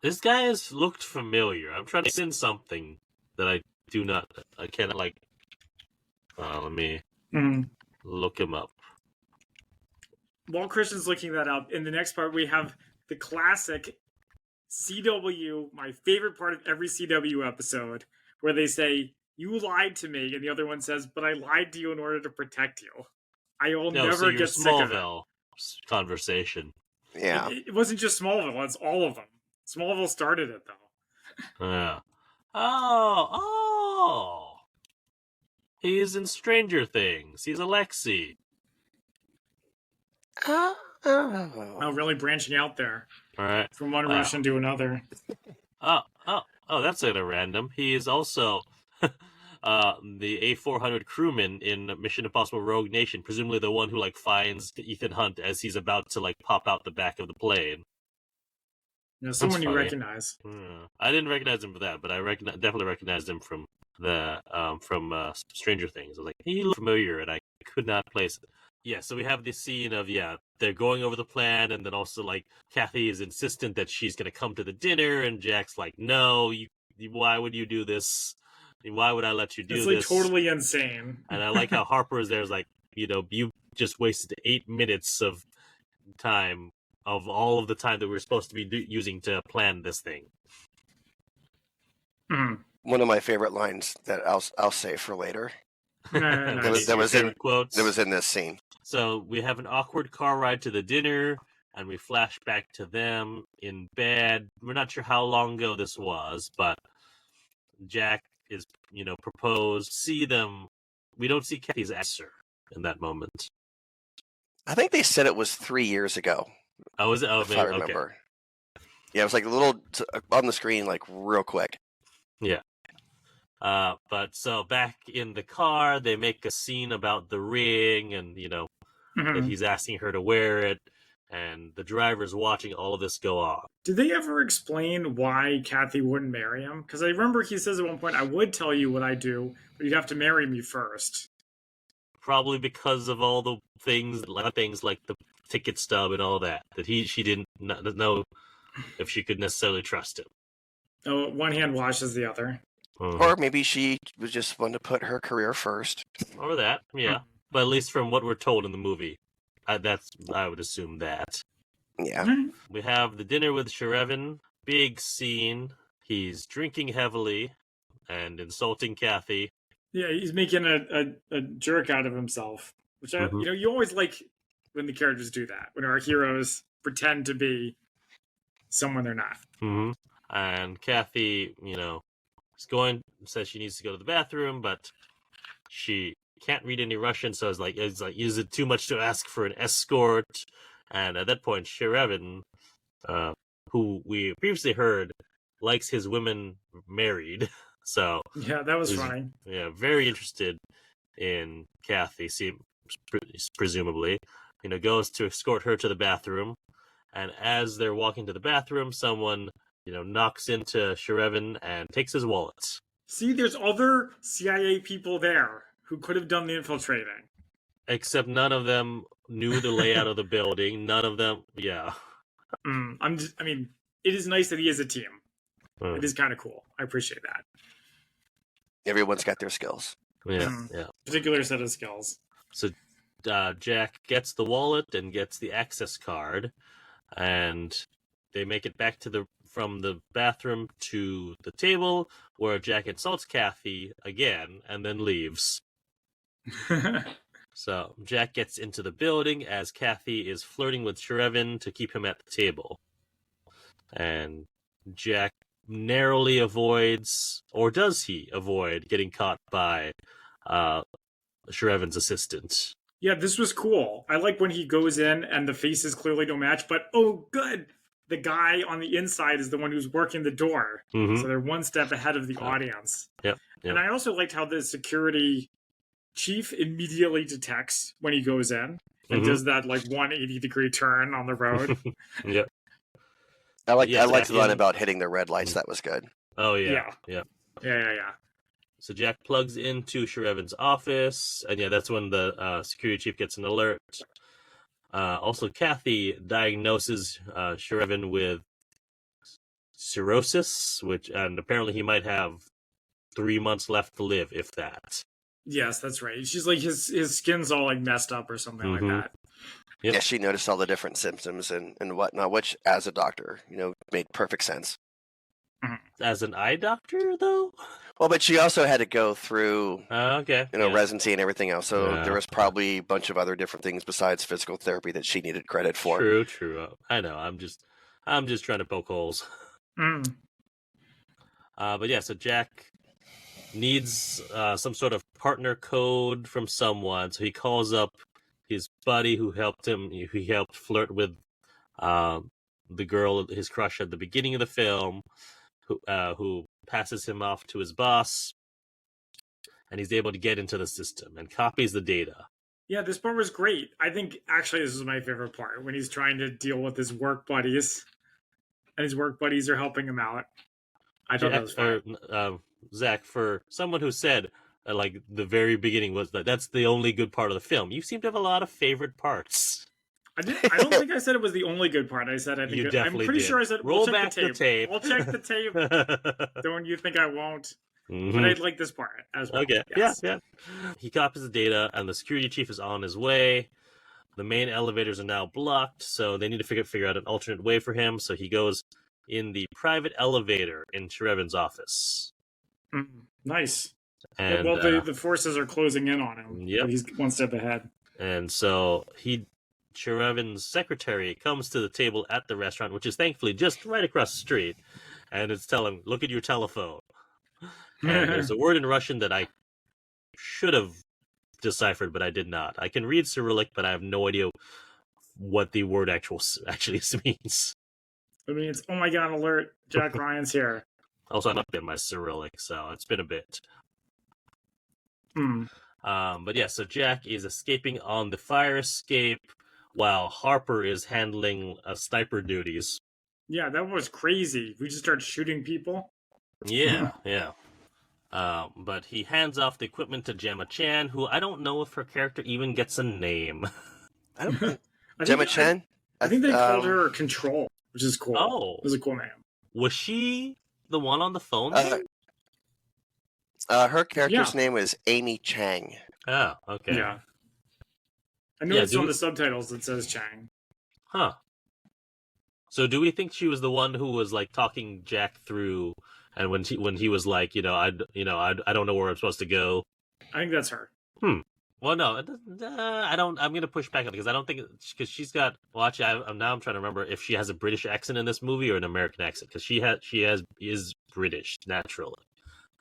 This guy has looked familiar. I'm trying to send something that I cannot let me look him up. While Christian's looking that up, in the next part, we have the classic CW, my favorite part of every CW episode, where they say, you lied to me, and the other one says, but I lied to you in order to protect you. I will never get sick of it. Smallville conversation. Yeah. It wasn't just Smallville, it's all of them. Smallville started it, though. Yeah. Oh. He's in Stranger Things. He's Alexei. Oh, really branching out there. All right. From one Russian to another. Oh, that's a random. He is also the A400 crewman in Mission Impossible Rogue Nation, presumably the one who finds Ethan Hunt as he's about to pop out the back of the plane. Yeah, someone you recognize. I didn't recognize him for that, but I definitely recognized him from the Stranger Things. I was like, he looked familiar, and I could not place it. Yeah, so we have this scene of, they're going over the plan, and then also, Kathy is insistent that she's going to come to the dinner, and Jack's like, no, why would you do this? Why would I let you do this? It's totally insane. And I like how Harper is there, you just wasted 8 minutes of time, of all of the time that we were supposed to be using to plan this thing. One of my favorite lines that I'll save for later. That was in this scene. So we have an awkward car ride to the dinner, and we flash back to them in bed. We're not sure how long ago this was, but Jack is, proposed. See them. We don't see Kathy's answer in that moment. I think they said it was 3 years ago. Oh, was it? Oh, if I remember. Okay. Yeah, it was a little on the screen, real quick. Yeah. But so back in the car, they make a scene about the ring and, that he's asking her to wear it. And the driver's watching all of this go on. Did they ever explain why Kathy wouldn't marry him? Because I remember he says at one point, I would tell you what I do, but you'd have to marry me first. Probably because of all the things like the ticket stub and all that she didn't know if she could necessarily trust him. Oh, one hand washes the other. Or maybe she was just wanting to put her career first. Or that, yeah. But at least from what we're told in the movie, I would assume that. Yeah. We have the dinner with Sherevin. Big scene. He's drinking heavily and insulting Kathy. Yeah, he's making a jerk out of himself, which you always like when the characters do that, when our heroes pretend to be someone they're not. Mm-hmm. And Kathy, says she needs to go to the bathroom, but she can't read any Russian, so it's like, is it too much to ask for an escort? And at that point, Sherevin, who we previously heard likes his women married, so yeah, that was funny. Yeah, very interested in Kathy, presumably, goes to escort her to the bathroom, and as they're walking to the bathroom, someone knocks into Sherevin and takes his wallet. See, there's other CIA people there who could have done the infiltrating. Except none of them knew the layout of the building. None of them, yeah. It is nice that he is a team. It is kind of cool. I appreciate that. Everyone's got their skills. Yeah, yeah. Particular set of skills. So Jack gets the wallet and gets the access card, and they make it back from the bathroom to the table, where Jack insults Kathy again and then leaves. So Jack gets into the building as Kathy is flirting with Shrevin to keep him at the table. And Jack narrowly avoids, or does he avoid, getting caught by Shrevin's assistant. Yeah, this was cool. I like when he goes in and the faces clearly don't match, but oh, good. The guy on the inside is the one who's working the door. Mm-hmm. So they're one step ahead of the audience. Yep. And I also liked how the security chief immediately detects when he goes in and does that like 180-degree turn on the road. Yep. I liked the line about hitting the red lights. That was good. Oh, yeah. Yeah. So Jack plugs into Shrevin's office, and that's when the security chief gets an alert. Also, Kathy diagnoses Shrevin with cirrhosis, and apparently he might have 3 months left to live, if that. Yes, that's right. She's like, his skin's all like messed up or something like that. Yep. Yeah, she noticed all the different symptoms and whatnot, which, as a doctor, made perfect sense. As an eye doctor, though? Well, but she also had to go through, okay, residency and everything else. So there was probably a bunch of other different things besides physical therapy that she needed credit for. True. I know. I'm just trying to poke holes. But yeah, so Jack needs some sort of partner code from someone, so he calls up his buddy who helped flirt with the girl, his crush at the beginning of the film, who passes him off to his boss, and he's able to get into the system and copies the data. Yeah, this part was great. I think actually this is my favorite part, when he's trying to deal with his work buddies, and his work buddies are helping him out. I thought that was fun. Zach, for someone who said like the very beginning was that's the only good part of the film, you seem to have a lot of favorite parts. I don't think I said it was the only good part. I said I think you definitely I'm pretty did. sure I said roll we'll back the tape. I'll check the tape. Don't you think I won't? But I like this part as well. Okay. Yes. Yeah. He copies the data, and the security chief is on his way. The main elevators are now blocked, so they need to figure out an alternate way for him. So he goes in the private elevator in Shrevin's office. Nice. And the forces are closing in on him. Yep. He's one step ahead. And so Shrevin's secretary comes to the table at the restaurant, which is thankfully just right across the street, and it's telling, look at your telephone. And there's a word in Russian that I should have deciphered, but I did not. I can read Cyrillic, but I have no idea what the word actually means. It means, oh my god, alert, Jack Ryan's here. Also, I'm not in my Cyrillic, so it's been a bit. But yeah, so Jack is escaping on the fire escape while Harper is handling sniper duties. Yeah, that was crazy. We just started shooting people. Yeah. But he hands off the equipment to Gemma Chan, who I don't know if her character even gets a name. Gemma Chan? I think they called her Control, which is cool. Oh. It was a cool name. Was she the one on the phone? Her character's name was Amy Chang. Oh, okay. Yeah. I know it's on the subtitles that says Chang. Huh. So do we think she was the one who was like talking Jack through, and when he was like, I don't know where I'm supposed to go? I think that's her. Well, no, I don't. I'm gonna push back on it because I don't think because she's got. Well, actually, I'm trying to remember if she has a British accent in this movie or an American accent because she is British naturally,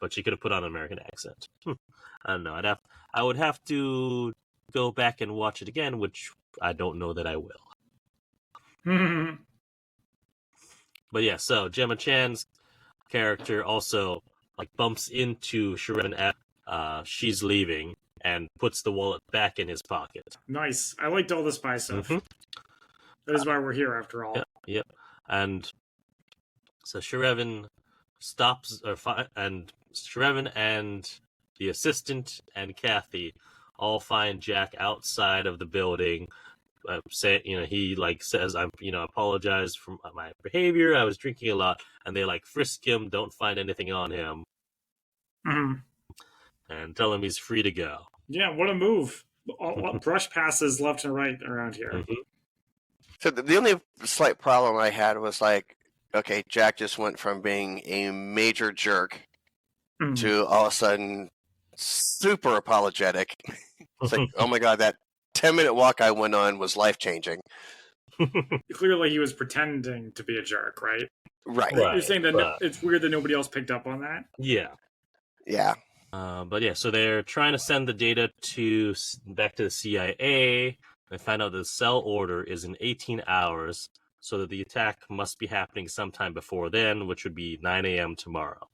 but she could have put on an American accent. I don't know. I would have to go back and watch it again, which I don't know that I will. But yeah, so Gemma Chan's character also like bumps into Shrevin as she's leaving and puts the wallet back in his pocket. Nice. I liked all the spy stuff. That is why we're here, after all. Yep. And so Shrevin stops, and Shrevin and the assistant and Kathy all find Jack outside of the building. He says, "I'm, apologize for my behavior. I was drinking a lot," and they frisk him, don't find anything on him, and tell him he's free to go. Yeah, what a move! Brush passes left and right around here. So the only slight problem I had was like, okay, Jack just went from being a major jerk to all of a sudden super apologetic. It's like, oh my god, that 10-minute walk I went on was life changing. Clearly, he was pretending to be a jerk, right? Right. You're saying that it's weird that nobody else picked up on that? Yeah. Yeah. But yeah, so they're trying to send the data back to the CIA. They find out the cell order is in 18 hours, so that the attack must be happening sometime before then, which would be 9 a.m. tomorrow.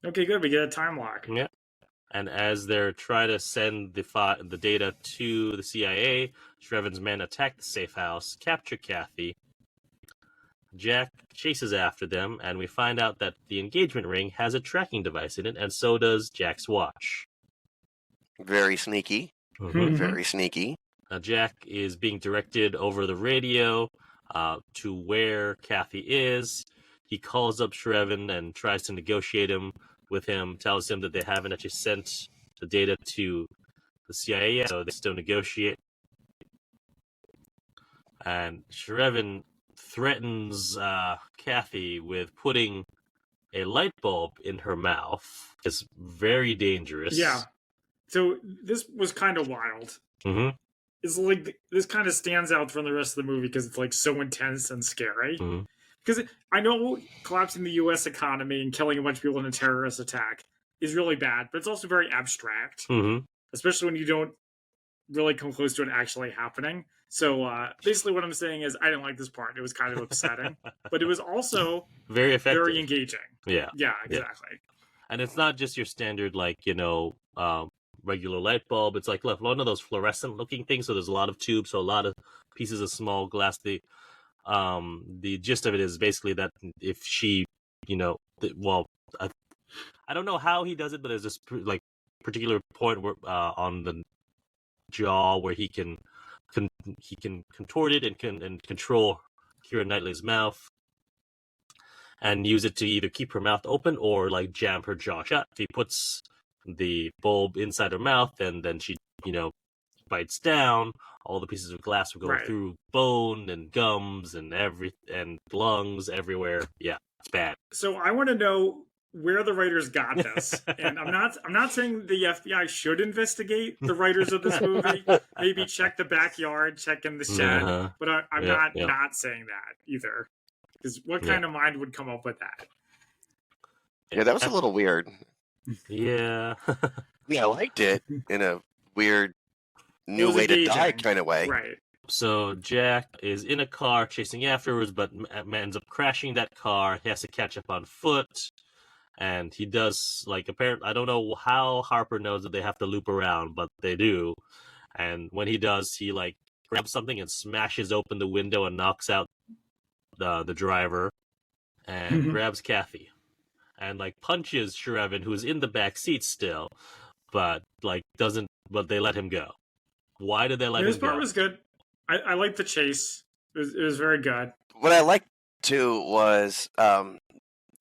Okay, good. We get a time lock. Yeah. And as they're trying to send the data to the CIA, Shreven's men attack the safe house, capture Kathy. Jack chases after them, and we find out that the engagement ring has a tracking device in it, and so does Jack's watch. Very sneaky. Mm-hmm. Very sneaky. Jack is being directed over the radio to where Kathy is. He calls up Shreven and tries to negotiate with him, tells him that they haven't actually sent the data to the CIA yet, so they still negotiate. And Shreven threatens Kathy with putting a light bulb in her mouth. It's very dangerous. Yeah. So this was kind of wild. Mm-hmm. It's like this kind of stands out from the rest of the movie because it's like so intense and scary. Because I know collapsing the U.S. economy and killing a bunch of people in a terrorist attack is really bad, but it's also very abstract, especially when you don't really come close to it actually happening. So basically what I'm saying is I didn't like this part. It was kind of upsetting, but it was also very effective, very engaging. Yeah, exactly. Yeah. And it's not just your standard, like, regular light bulb. It's like one of those fluorescent looking things. So there's a lot of tubes, so a lot of pieces of small glass. The gist of it is basically that if she, I don't know how he does it, but there's this particular point where on the jaw where he can contort it and control Keira Knightley's mouth and use it to either keep her mouth open or like jam her jaw shut. If he puts the bulb inside her mouth and then she, bites down, all the pieces of glass will go through bone and gums and lungs everywhere. Yeah, it's bad. So I want to know where the writers got this. And I'm not saying the FBI should investigate the writers of this movie. Maybe check the backyard, check in the shed. But I'm not saying that either. Because what kind of mind would come up with that? Yeah, that was a little weird. Yeah. Yeah, I liked it in a weird new way to die kind of way. Right. So Jack is in a car chasing afterwards, but ends up crashing that car. He has to catch up on foot. And he does, apparently, I don't know how Harper knows that they have to loop around, but they do. And when he does, he, grabs something and smashes open the window and knocks out the driver and grabs Kathy. And, punches Shreven, who's in the back seat still, but, they let him go. Why did they let him go? This part was good. I liked the chase. It was very good. What I liked, too, was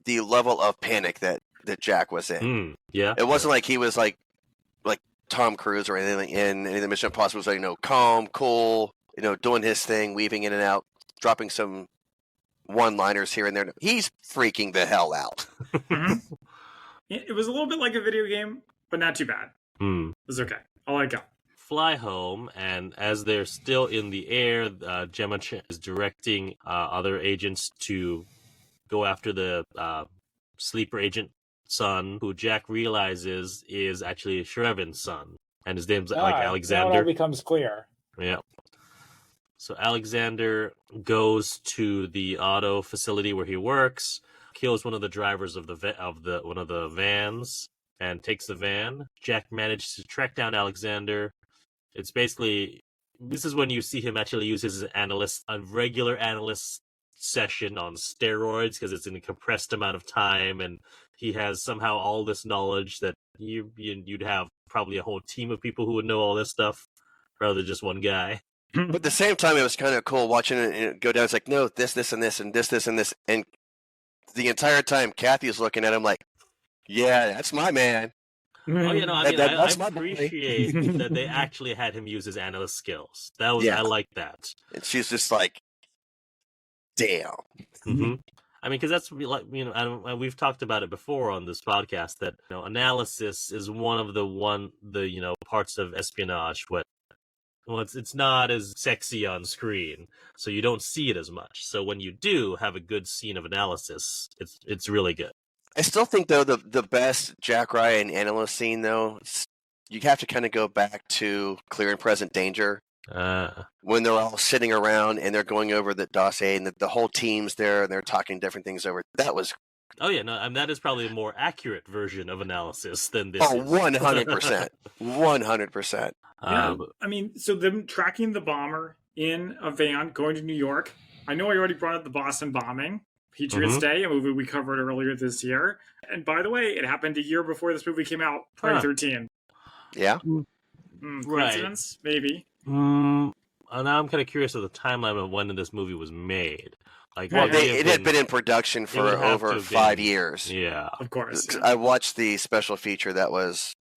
the level of panic that Jack was in. Yeah. It wasn't like he was like Tom Cruise or anything in any of the Mission Impossible. It was calm, cool, doing his thing, weaving in and out, dropping some one-liners here and there. He's freaking the hell out. It was a little bit like a video game, but not too bad. It was okay. I like it. Fly home, and as they're still in the air, Gemma is directing other agents to go after the sleeper agent son, who Jack realizes is actually Shreven's son, and his name's Alexander. Now it becomes clear. Yeah. So Alexander goes to the auto facility where he works, kills one of the drivers of one of the vans, and takes the van. Jack manages to track down Alexander. It's basically, this is when you see him actually use his regular analyst session on steroids, because it's in a compressed amount of time, and he has somehow all this knowledge that you'd have probably a whole team of people who would know all this stuff rather than just one guy. But at the same time, it was kind of cool watching it go down. It's like, no, this, and this, and this, and this. And the entire time, Kathy is looking at him like, yeah, that's my man. Oh, you know, I mean, I That's my boy. appreciate that they actually had him use his analyst skills. That was, Yeah. I like that. And she's just like, damn. Hmm. I mean, because that's like, you know, and we've talked about it before on this podcast that, you know, analysis is one of the you know, parts of espionage. Well, it's not as sexy on screen, so you don't see it as much. So when you do have a good scene of analysis, it's really good. I still think, though, the best Jack Ryan analyst scene, though, you have to kind of go back to Clear and Present Danger. When they're all sitting around and they're going over the dossier and the whole team's there and they're talking different things over. That was... Oh, yeah, no, I mean, that is probably a more accurate version of analysis than this. Oh, 100%. 100%. Yeah, I mean, so them tracking the bomber in a van going to New York. I know I already brought up the Boston bombing, Patriots Day, a movie we covered earlier this year. And by the way, it happened a year before this movie came out, 2013. Yeah. Coincidence? Right. Maybe. Now I'm kind of curious of the timeline of when this movie was made. Like, well, it had been in production for over 5 years. Yeah, of course. Yeah. I watched the special feature that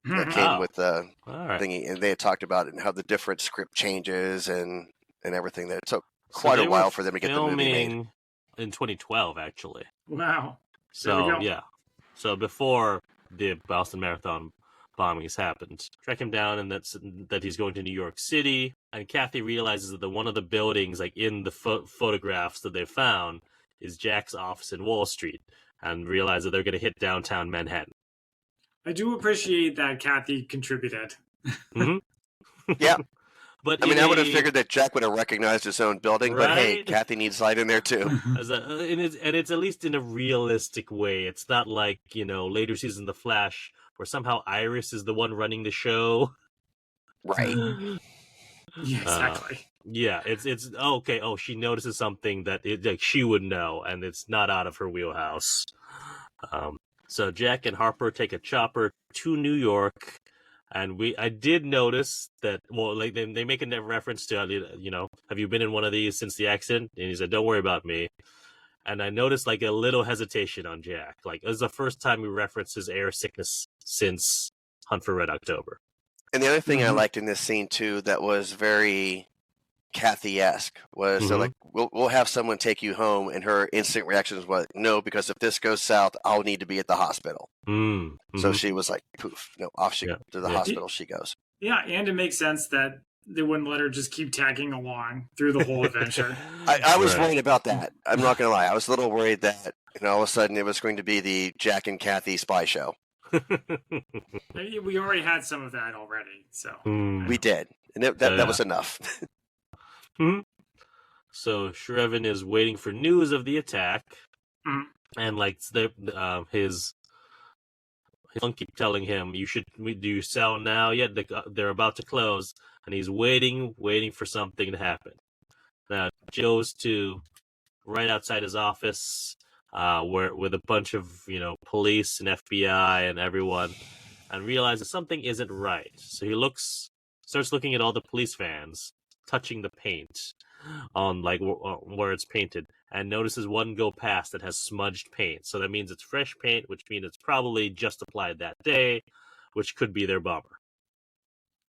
came with the thingy, and they had talked about it and how the different script changes and everything. That it took quite a while for them to get the movie made. In 2012, actually. Wow. So yeah, so before the Boston Marathon bombings happened, track him down, and that he's going to New York City. And Kathy realizes that one of the buildings, like in the photographs that they found, is Jack's office in Wall Street, and realize that they're going to hit downtown Manhattan. I do appreciate that Kathy contributed. Yeah. But I mean, I would have figured that Jack would have recognized his own building, right? But hey, Kathy needs light in there too. And it's at least in a realistic way. It's not like, you know, later season The Flash, where somehow Iris is the one running the show. Right. Yeah, exactly. Yeah, it's okay. Oh, she notices something that like she would know, and it's not out of her wheelhouse. So Jack and Harper take a chopper to New York, and I did notice that. Well, like they make a reference to, you know, have you been in one of these since the accident? And he said, "Don't worry about me." And I noticed like a little hesitation on Jack. Like it was the first time he referenced his air sickness since Hunt for Red October. And the other thing I liked in this scene too that was very Kathy-esque was so like we'll have someone take you home, and her instant reaction was no, because if this goes south, I'll need to be at the hospital. So she was like, poof, no, off she to the hospital she goes. Yeah, and it makes sense that they wouldn't let her just keep tagging along through the whole adventure. I was worried about that. I'm not gonna lie, I was a little worried that all of a sudden it was going to be the Jack and Kathy spy show. We already had some of that already, so we did, and that was enough. So Shrevin is waiting for news of the attack, and like his uncle keep telling him, do you sell now yet? They're about to close, and he's waiting for something to happen. Now Joe's to right outside his office, with a bunch of, you know, police and FBI and everyone, and realizes something isn't right. So he starts looking at all the police vans, touching the paint on like where it's painted, and notices one go past that has smudged paint. So that means it's fresh paint, which means it's probably just applied that day, which could be their bomber.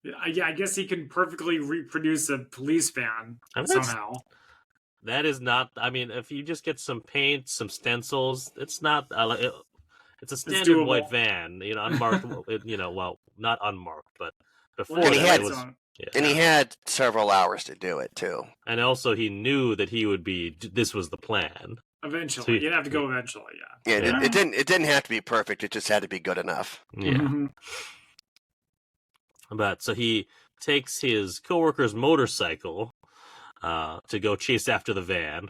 Yeah, I guess he can perfectly reproduce a police van somehow. That is not. I mean, if you just get some paint, some stencils, it's not. It's a standard white van, you know, unmarked. You know, well, not unmarked, but before and he had several hours to do it too. And also, he knew that he would be. This was the plan. Eventually, so you'd have to go eventually. Yeah. It didn't have to be perfect. It just had to be good enough. Yeah. But so he takes his coworker's motorcycle to go chase after the van,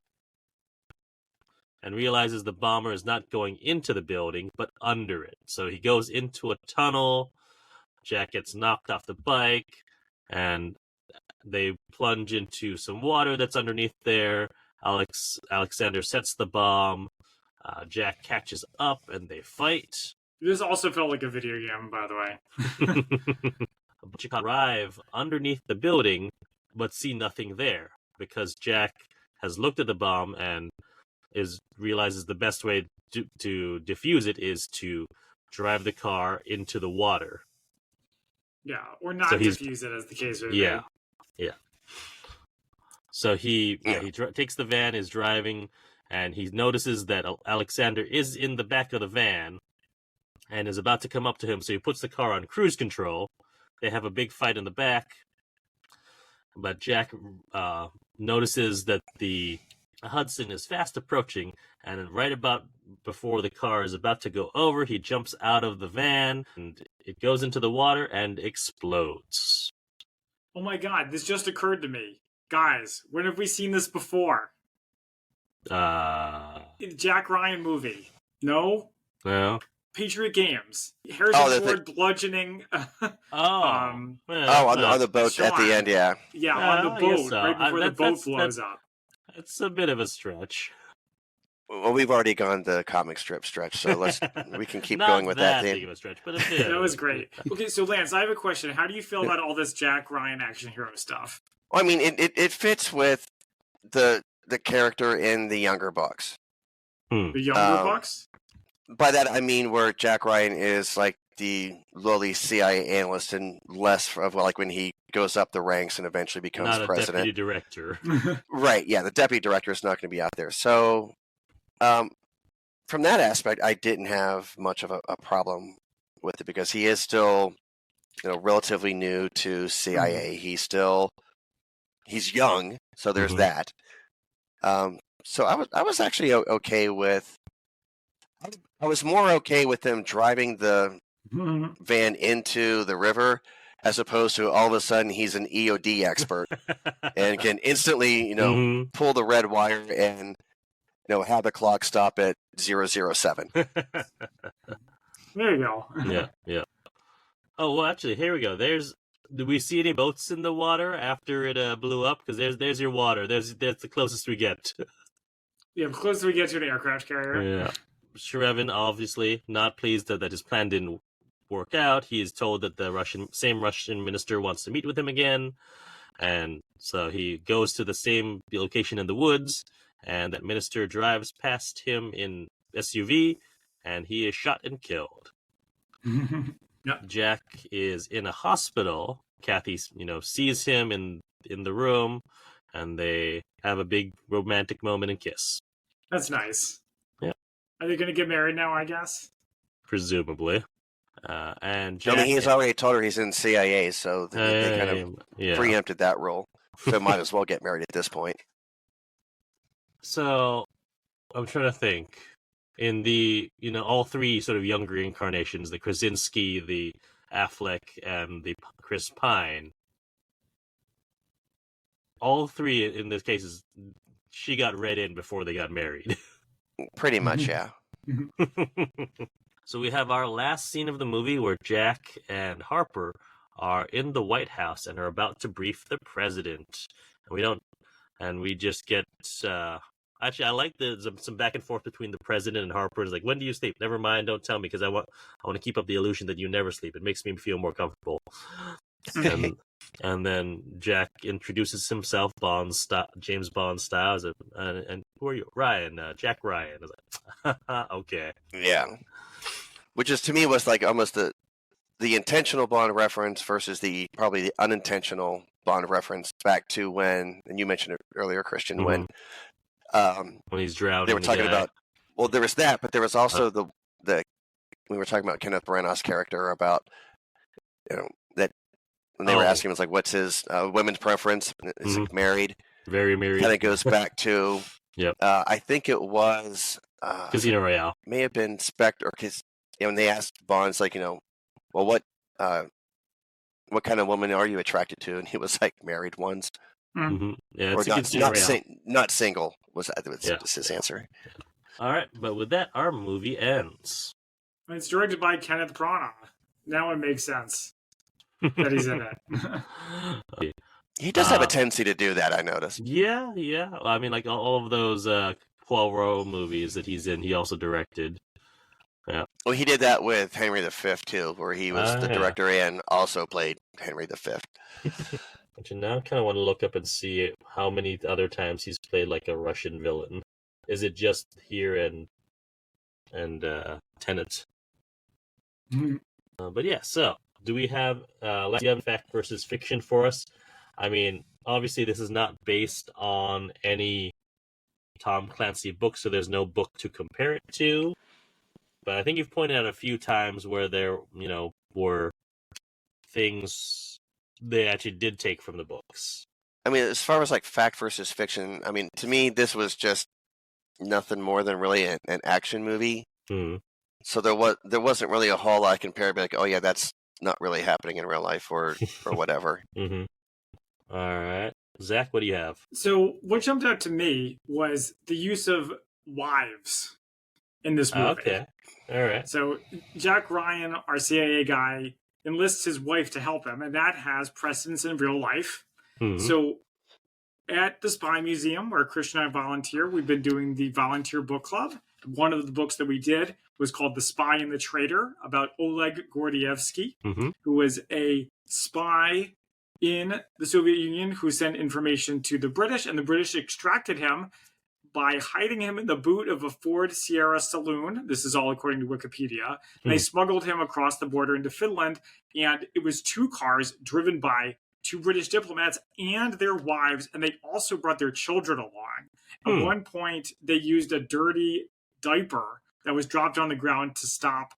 and realizes the bomber is not going into the building, but under it. So he goes into a tunnel. Jack gets knocked off the bike, and they plunge into some water that's underneath there. Alexander sets the bomb. Jack catches up, and they fight. This also felt like a video game, by the way. But you can arrive underneath the building, but see nothing there, because Jack has looked at the bomb and realizes the best way to defuse it is to drive the car into the water. Yeah, or not defuse it, as the case would be. Yeah. So he takes the van, is driving, and he notices that Alexander is in the back of the van and is about to come up to him. So he puts the car on cruise control. They have a big fight in the back, but Jack notices that the Hudson is fast approaching, and right about before the car is about to go over, he jumps out of the van, and it goes into the water and explodes. Oh my god, this just occurred to me. Guys, when have we seen this before? Jack Ryan movie. No? No. Patriot Games. Harrison Ford bludgeoning. on the boat Sean. At the end, yeah. Yeah, on the boat, right before the boat blows up. It's a bit of a stretch. Well, we've already gone the comic strip stretch, so we can keep going with that. Not big of a stretch, but a bit. That was great. Okay, so Lance, I have a question. How do you feel about all this Jack Ryan action hero stuff? Well, I mean, it fits with the character in the younger books. The younger books? By that I mean where Jack Ryan is like the lowly CIA analyst and less of like when he goes up the ranks and eventually becomes president. Deputy director. Right, yeah, the deputy director is not going to be out there. So from that aspect, I didn't have much of a problem with it because he is still, relatively new to CIA. He's young, so there's that. So I was actually okay with. I was more okay with them driving the van into the river, as opposed to all of a sudden he's an EOD expert and can instantly, pull the red wire and have the clock stop at 007. There you go. Yeah. Oh well, actually, here we go. Did we see any boats in the water after it blew up? Because there's your water. That's the closest we get. Yeah, the closest we get to an aircraft carrier. Yeah. Shrevin obviously not pleased that his plan didn't work out. He is told that the same Russian minister wants to meet with him again, and so he goes to the same location in the woods, and that minister drives past him in SUV, and he is shot and killed. Yep. Jack is in a hospital. Kathy, sees him in the room, and they have a big romantic moment and kiss. That's nice. Yeah. Are they going to get married now, I guess? Presumably. And Jack, he's already told her he's in CIA, so they kind of preempted that role. So might as well get married at this point. So I'm trying to think. In the, all three sort of younger incarnations, the Krasinski, the Affleck, and the Chris Pine, all three in this case, she got read in before they got married. Pretty much, yeah. So we have our last scene of the movie where Jack and Harper are in the White House and are about to brief the president. And we just get... Actually, I like some back and forth between the president and Harper. It's like, when do you sleep? Never mind, don't tell me, because I want to keep up the illusion that you never sleep. It makes me feel more comfortable. And then Jack introduces himself, James Bond style, and who are you? Ryan, Jack Ryan. I was like, okay. Yeah. Which to me was like almost the intentional Bond reference versus probably the unintentional Bond reference back to when, and you mentioned it earlier, Christian, when he's drowning. They were talking about, well, there was that, but there was also we were talking about Kenneth Branagh's character about, that when they were asking him, it's like, what's his women's preference? Is he married? Very married. And it goes back to, yep. I think it was Casino Royale. May have been Spectre, because when they asked Bond, it's like, well, what kind of woman are you attracted to? And he was like, married ones. Mm-hmm. Yeah, or not single was his answer. All right, but with that, our movie ends. It's directed by Kenneth Branagh. Now it makes sense that he's in it. He does have a tendency to do that, I noticed. Yeah. I mean, like all of those Poirot movies that he's in, he also directed. Yeah. Well, he did that with Henry V too, where he was the director and also played Henry V. But now I kind of want to look up and see how many other times he's played like a Russian villain. Is it just here and Tenet? But yeah, so do we have fact versus fiction for us? I mean, obviously this is not based on any Tom Clancy book, so there's no book to compare it to. But I think you've pointed out a few times where there, were things they actually did take from the books. I mean, as far as like fact versus fiction, I mean, to me, this was just nothing more than really an action movie. Mm-hmm. So there wasn't really a whole lot I can compare. Be like, oh yeah, that's not really happening in real life, or whatever. Mm-hmm. All right, Zach, what do you have? So what jumped out to me was the use of wives in this movie. Okay, all right. So Jack Ryan, our CIA guy, enlists his wife to help him, and that has precedence in real life. Mm-hmm. So at the Spy Museum, where Christian and I volunteer, we've been doing the volunteer book club. One of the books that we did was called The Spy and the Traitor, about Oleg Gordievsky, who was a spy in the Soviet Union who sent information to the British, and the British extracted him by hiding him in the boot of a Ford Sierra saloon. This is all according to Wikipedia. And they smuggled him across the border into Finland, and it was 2 cars driven by 2 British diplomats and their wives, and they also brought their children along. At one point, they used a dirty diaper that was dropped on the ground to stop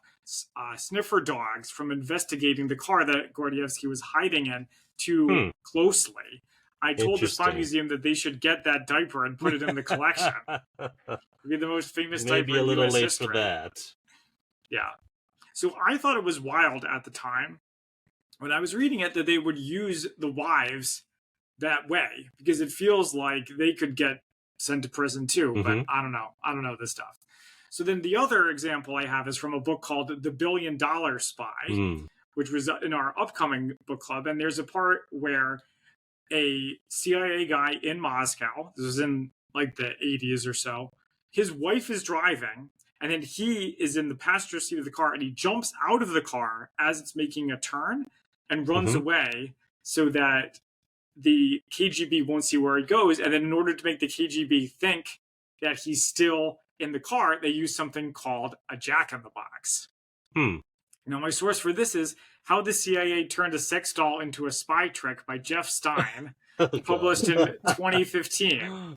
sniffer dogs from investigating the car that Gordievsky was hiding in too closely. I told the Spy Museum that they should get that diaper and put it in the collection. It'd be the most famous diaper in Maybe a little US late history. for that. Yeah. So I thought it was wild at the time when I was reading it that they would use the wives that way, because it feels like they could get sent to prison too. But I don't know. I don't know this stuff. So then the other example I have is from a book called The $1 Billion Spy, which was in our upcoming book club. And there's a part where a CIA guy in Moscow, this was in like the 80s or so, his wife is driving, and then he is in the passenger seat of the car, and he jumps out of the car as it's making a turn and runs away so that the KGB won't see where he goes. And then in order to make the KGB think that he's still in the car, they use something called a jack-in-the-box. Now, my source for this is How the CIA Turned a Sex Doll into a Spy Trick by Jeff Stein, published in 2015.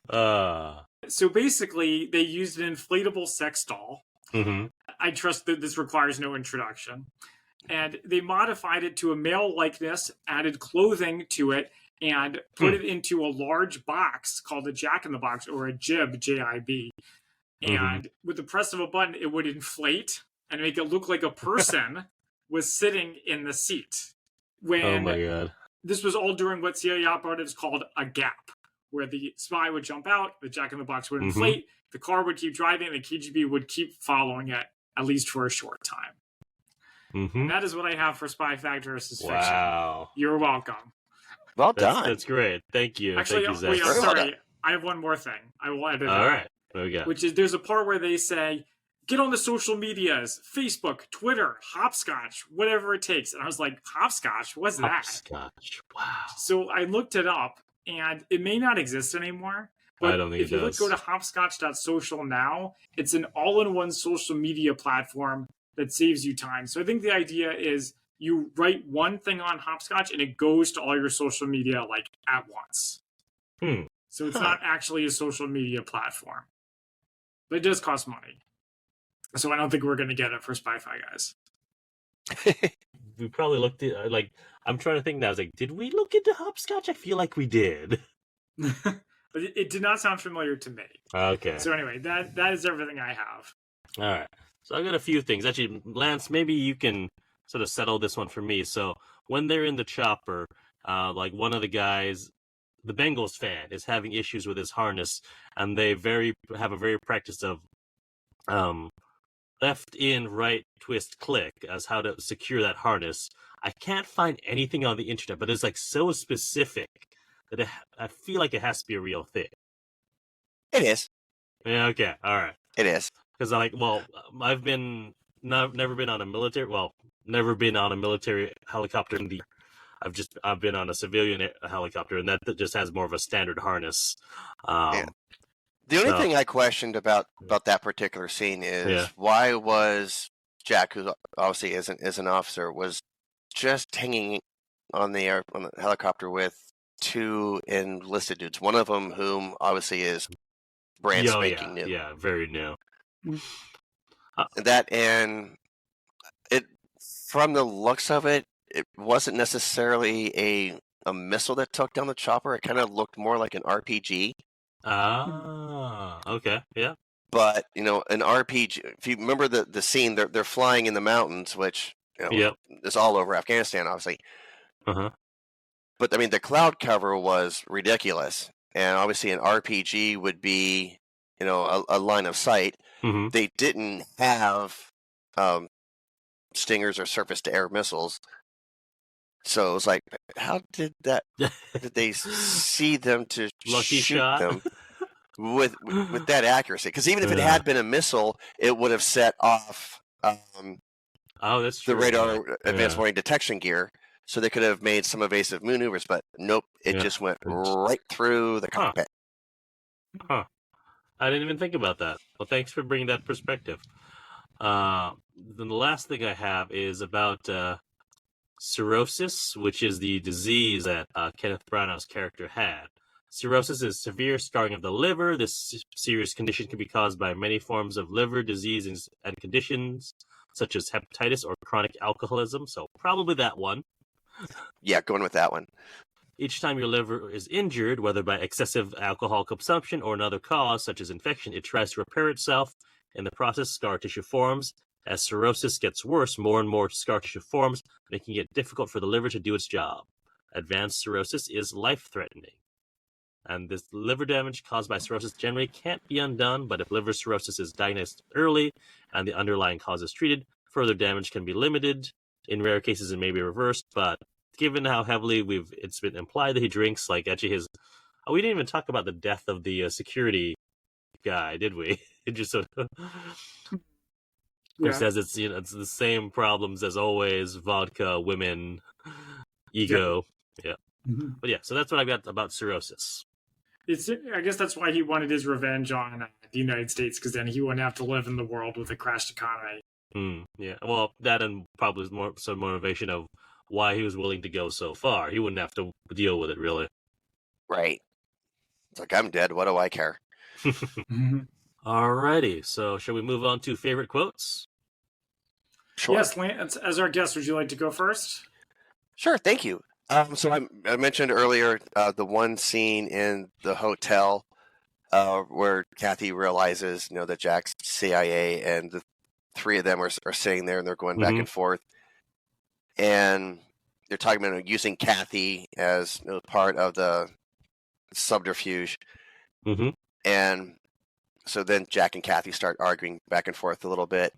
So basically, they used an inflatable sex doll. I trust that this requires no introduction. And they modified it to a male likeness, added clothing to it, and put it into a large box called a jack-in-the-box, or a jib, J-I-B. And with the press of a button, it would inflate and make it look like a person was sitting in the seat. Oh my God. This was all during what CIA operatives called a gap, where the spy would jump out, the jack-in-the-box would inflate, the car would keep driving, and the KGB would keep following it, at least for a short time. And that is what I have for Spy Fact versus Fiction. Wow. You're welcome. Well done. That's great. Thank you. Actually, Thank you, wait, Zach. I'm sorry. I have one more thing. I will edit All it. right. What do we got? Which is, there's a part where they say, get on the social medias, Facebook, Twitter, hopscotch, whatever it takes. And I was like, hopscotch? What's that? Hopscotch. Wow. So I looked it up, and it may not exist anymore. But I don't think if it you does. go to hopscotch.social now, it's an all-in-one social media platform that saves you time. So I think the idea is you write one thing on Hopscotch, and it goes to all your social media like at once. So it's not actually a social media platform. But it does cost money. So I don't think we're going to get it for Spy-Fi guys. We probably looked at, like, I'm trying to think now. I was like, did we look into hopscotch? I feel like we did. But it did not sound familiar to me. Okay. So anyway, that is everything I have. All right. So I've got a few things. Actually, Lance, maybe you can sort of settle this one for me. So when they're in the chopper, like one of the guys, the Bengals fan, is having issues with his harness, and they have a very practice of left in, right, twist, click as how to secure that harness. I can't find anything on the internet, but it's like so specific that I feel like it has to be a real thing. It is. Yeah. Okay. All right. It is. Because I've never been on a military helicopter in the. I've been on a civilian helicopter, and that just has more of a standard harness. Yeah. The only thing I questioned about that particular scene is why was Jack, who obviously is an officer, was just hanging on the helicopter with two enlisted dudes. One of them, whom obviously is brand spanking new. Yeah, very new. That and it, from the looks of it, it wasn't necessarily a missile that took down the chopper. It kind of looked more like an RPG. Okay, yeah. But an RPG. If you remember the scene, they're flying in the mountains, which is all over Afghanistan, obviously. But I mean, the cloud cover was ridiculous, and obviously an RPG would be, a line of sight. They didn't have Stingers or surface-to-air missiles, so it was like, how did they see them to Lucky shoot shot. them with that accuracy? Because even if it had been a missile, it would have set off that's true. the radar advanced warning detection gear, so they could have made some evasive maneuvers. But nope, it just went right through the cockpit. I didn't even think about that. Well, thanks for bringing that perspective. Then the last thing I have is about cirrhosis, which is the disease that Kenneth Branagh's character had. Cirrhosis is severe scarring of the liver. This serious condition can be caused by many forms of liver disease and conditions, such as hepatitis or chronic alcoholism. So probably that one. Yeah, going with that one. Each time your liver is injured, whether by excessive alcohol consumption or another cause, such as infection, it tries to repair itself. In the process, scar tissue forms. As cirrhosis gets worse, more and more scar tissue forms, making it difficult for the liver to do its job. Advanced cirrhosis is life-threatening. And this liver damage caused by cirrhosis generally can't be undone, but if liver cirrhosis is diagnosed early and the underlying cause is treated, further damage can be limited. In rare cases, it may be reversed, but given how heavily it's been implied that he drinks, like actually we didn't even talk about the death of the security guy, did we? It just sort of says it's it's the same problems as always: vodka, women, ego. Yeah. But yeah, so that's what I got about cirrhosis. I guess that's why he wanted his revenge on the United States, because then he wouldn't have to live in the world with a crashed economy. Yeah, well, that and probably more some motivation of why he was willing to go so far. He wouldn't have to deal with it, really. Right. It's like, I'm dead. What do I care? Alrighty, so shall we move on to favorite quotes? Sure. Yes, Lance, as our guest, would you like to go first? Sure, thank you. So I mentioned earlier the one scene in the hotel where Kathy realizes, that Jack's CIA, and the three of them are sitting there and they're going back and forth. And they're talking about using Kathy as part of the subterfuge. And so then Jack and Kathy start arguing back and forth a little bit.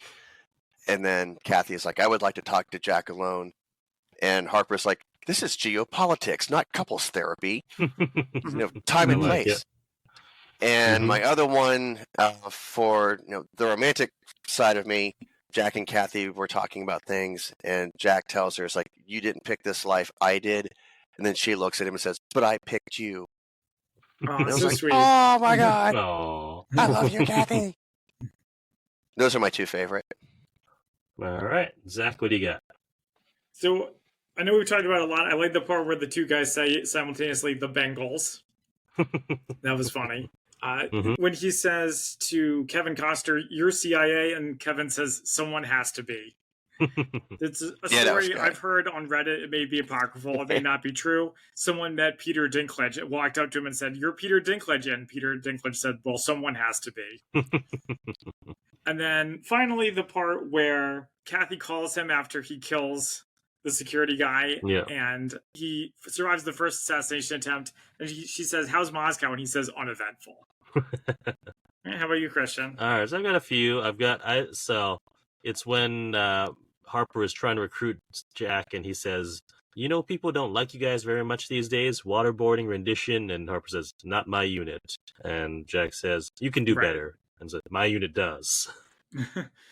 And then Kathy is like, I would like to talk to Jack alone. And Harper's like, this is geopolitics, not couples therapy. Time and place. And my other one, for the romantic side of me, Jack and Kathy were talking about things, and Jack tells her, it's like, you didn't pick this life, I did. And then she looks at him and says, but I picked you. Oh, that's so sweet. Oh my God. Oh. I love you, Kathy. Those are my two favorite. All right. Zach, what do you got? So I know we've talked about it a lot. I like the part where the two guys say simultaneously the Bengals. That was funny. When he says to Kevin Costner, you're CIA, and Kevin says, someone has to be. It's a story I've heard on Reddit. It may be apocryphal. It may not be true. Someone met Peter Dinklage, walked up to him and said, you're Peter Dinklage. And Peter Dinklage said, well, someone has to be. And then finally, the part where Kathy calls him after he kills the security guy, and he survives the first assassination attempt. And she says, how's Moscow? And he says, uneventful. How about you, Christian? All right, so I've got a few. So it's when Harper is trying to recruit Jack, and he says, people don't like you guys very much these days, waterboarding, rendition, and Harper says, not my unit. And Jack says, you can do better. And so, my unit does.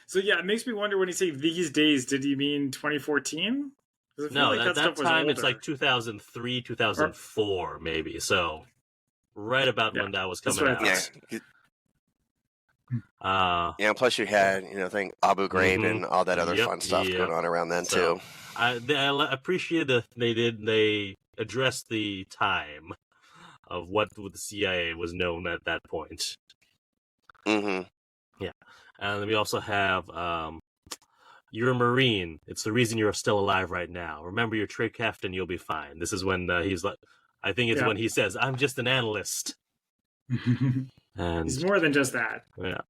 So yeah, it makes me wonder, when he say these days, did he mean 2014? No, like that time it's like 2003, 2004, maybe. So right about when that was coming out. Yeah, and plus you had, Abu Ghraib and all that other fun stuff going on around then too. I appreciate that they addressed the time of what the CIA was known at that point. Mm-hmm. Yeah, and then we also have you're a Marine. It's the reason you're still alive right now. Remember your trade captain, you'll be fine. This is when he's like, I think it's when he says, "I'm just an analyst." And he's more than just that. Yeah.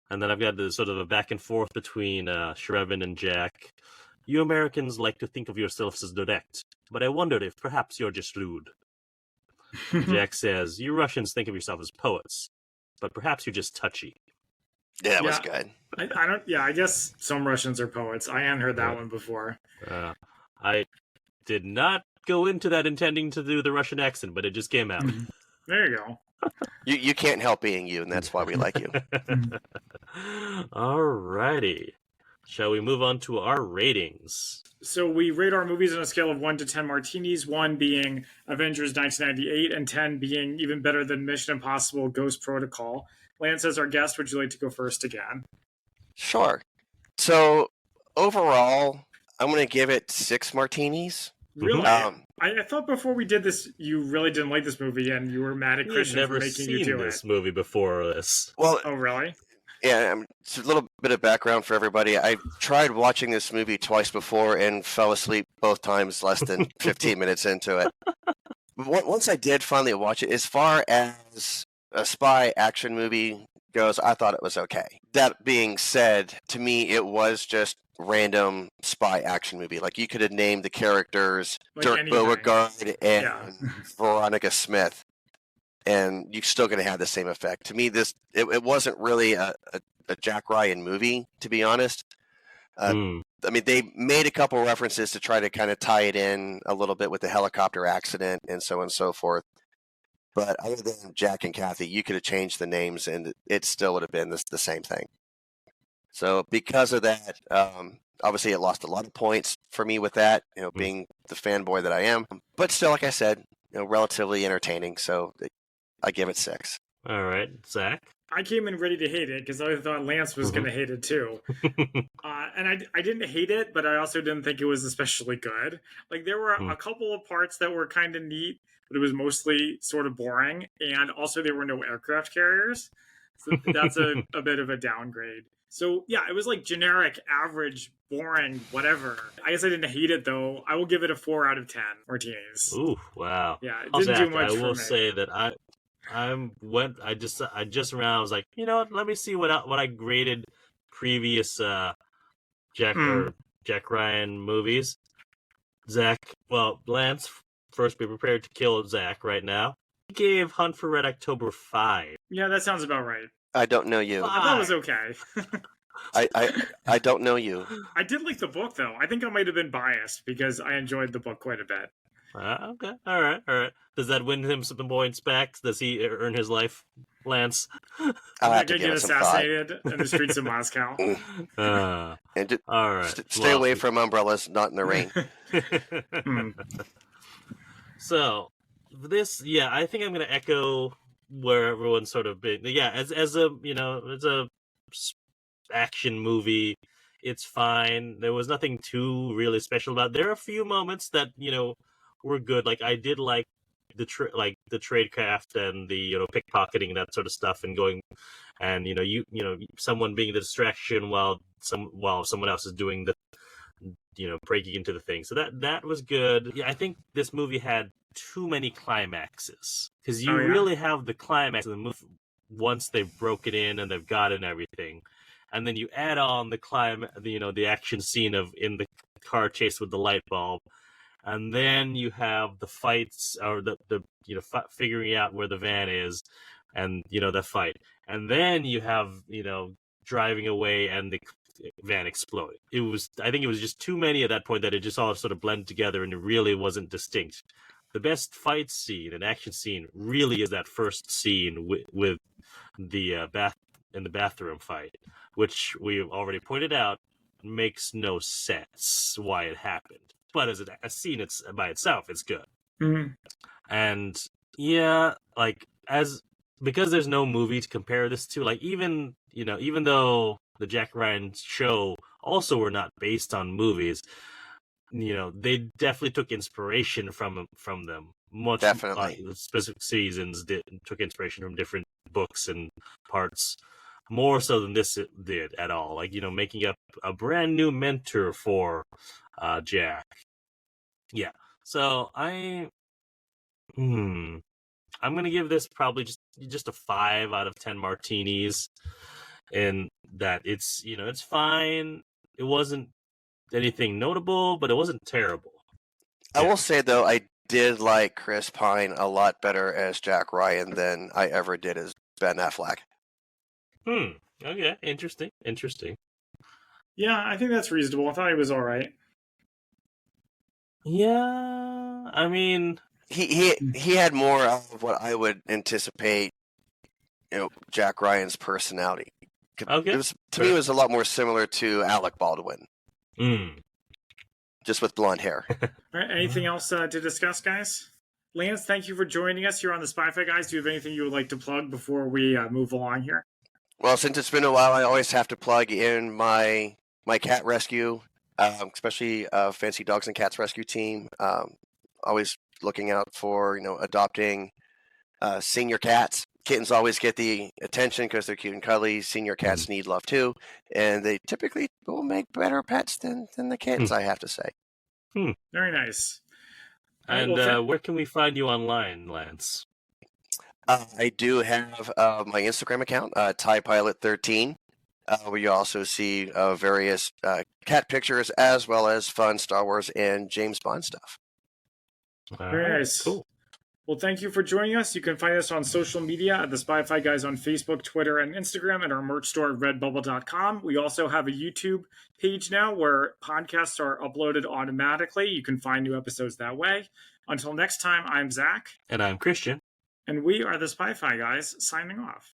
And then I've got the sort of a back and forth between Shrevin and Jack. You Americans like to think of yourselves as direct, but I wondered if perhaps you're just rude. Jack says, you Russians think of yourself as poets, but perhaps you're just touchy. Yeah, it was good. I guess some Russians are poets. I hadn't heard that one before. I did not go into that intending to do the Russian accent, but it just came out. There you go. You can't help being you, and that's why we like you. Alrighty. Shall we move on to our ratings? So we rate our movies on a scale of 1 to 10 martinis, 1 being Avengers 1998 and 10 being even better than Mission Impossible Ghost Protocol. Lance, as our guest, would you like to go first again? Sure. So overall, I'm going to give it 6 martinis. Really? I thought before we did this, you really didn't like this movie, and you were mad at Christian for making you do it. Never seen this movie before this. Well, oh, really? Yeah, it's a little bit of background for everybody. I tried watching this movie twice before and fell asleep both times less than 15 minutes into it. But once I did finally watch it, as far as a spy action movie goes, I thought it was okay. That being said, to me, it was just random spy action movie. Like, you could have named the characters like Dirk Beauregard and Veronica Smith, and you're still going to have the same effect. To me, it wasn't really a Jack Ryan movie, to be honest. I mean, they made a couple references to try to kind of tie it in a little bit with the helicopter accident and so on and so forth. But other than Jack and Kathy, you could have changed the names and it still would have been the same thing. So because of that, obviously it lost a lot of points for me with that, being the fanboy that I am. But still, like I said, relatively entertaining. So I give it 6. All right, Zach? I came in ready to hate it because I thought Lance was going to hate it too. And I didn't hate it, but I also didn't think it was especially good. Like, there were a couple of parts that were kind of neat, but it was mostly sort of boring. And also there were no aircraft carriers. So that's a bit of a downgrade. So, yeah, it was like generic, average, boring, whatever. I guess I didn't hate it, though. I will give it a 4 out of 10 martinis. Ooh, wow. Yeah, it didn't do much for me. I will say that I just around. I was like, you know what? Let me see what I graded previous Jack Ryan movies. Zach, Lance, first be prepared to kill Zach right now. He gave Hunt for Red October 5. Yeah, that sounds about right. I don't know you. I thought it was okay. I don't know you. I did like the book, though. I think I might have been biased because I enjoyed the book quite a bit. Okay. All right. Does that win him some points back? Does he earn his life, Lance? I get assassinated in the streets of Moscow. All right. Stay away from umbrellas, not in the rain. So, I think I'm going to echo where everyone's sort of been. Yeah, as a action movie, it's fine. There was nothing too really special about it. There are a few moments that were good. Like, I did like the tradecraft and the pickpocketing, that sort of stuff, and going and someone being the distraction while someone else is doing the breaking into the thing. So that was good. Yeah, I think this movie had too many climaxes because you really have the climax of the movie once they've broken in and they've gotten everything, and then you add on the action scene in the car chase with the light bulb. And then you have the fights, or the figuring out where the van is, and the fight. And then you have driving away and the van exploding. I think it was just too many at that point that it just all sort of blended together, and it really wasn't distinct. The best fight scene and action scene really is that first scene with the bathroom fight, which we've already pointed out makes no sense why it happened. But as a scene, by itself, it's good. Mm-hmm. And as because there's no movie to compare this to, like, even though the Jack Ryan show also were not based on movies, they definitely took inspiration from them. Much Definitely. The specific seasons took inspiration from different books and parts, more so than this did at all. Like, making up a brand new mentor for Jack. Yeah. So I'm gonna give this probably just a 5 out of 10 martinis, and that it's fine. It wasn't anything notable, but it wasn't terrible. I will say though, I did like Chris Pine a lot better as Jack Ryan than I ever did as Ben Affleck. Okay. Interesting. Yeah, I think that's reasonable. I thought he was all right. Yeah, I mean, he had more of what I would anticipate, Jack Ryan's personality. Okay. To me, it was a lot more similar to Alec Baldwin. Just with blonde hair. All right, anything else to discuss, guys? Lance, thank you for joining us here on the Spy-Fi Guys. Do you have anything you would like to plug before we move along here? Well, since it's been a while, I always have to plug in my cat rescue, especially Fancy Dogs and Cats Rescue Team. Always looking out for, adopting senior cats. Kittens always get the attention because they're cute and cuddly. Senior cats need love too, and they typically will make better pets than the kittens, I have to say. Very nice. And where can we find you online, Lance? I do have my Instagram account, TiePilot13, where you also see various cat pictures as well as fun Star Wars and James Bond stuff. Very nice. Cool. Well, thank you for joining us. You can find us on social media at the Spy-Fi Guys on Facebook, Twitter, and Instagram, and our merch store at redbubble.com. We also have a YouTube page now where podcasts are uploaded automatically. You can find new episodes that way. Until next time, I'm Zach. And I'm Christian. And we are the Spy-Fi Guys, signing off.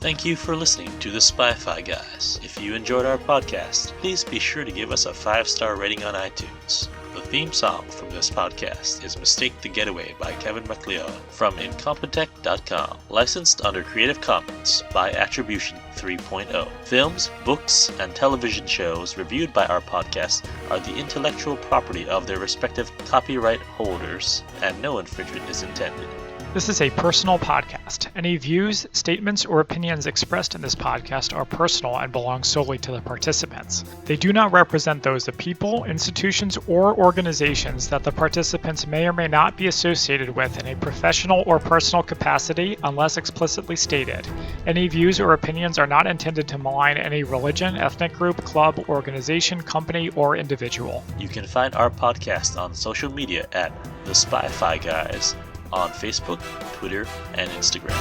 Thank you for listening to the Spy-Fi Guys. If you enjoyed our podcast, please be sure to give us a 5-star rating on iTunes. The theme song from this podcast is Mistake the Getaway by Kevin MacLeod from Incompetech.com. Licensed under Creative Commons by Attribution 3.0. Films, books, and television shows reviewed by our podcast are the intellectual property of their respective copyright holders, and no infringement is intended. This is a personal podcast. Any views, statements, or opinions expressed in this podcast are personal and belong solely to the participants. They do not represent those of people, institutions, or organizations that the participants may or may not be associated with in a professional or personal capacity unless explicitly stated. Any views or opinions are not intended to malign any religion, ethnic group, club, organization, company, or individual. You can find our podcast on social media at The Spy-Fi Guys on Facebook, Twitter, and Instagram.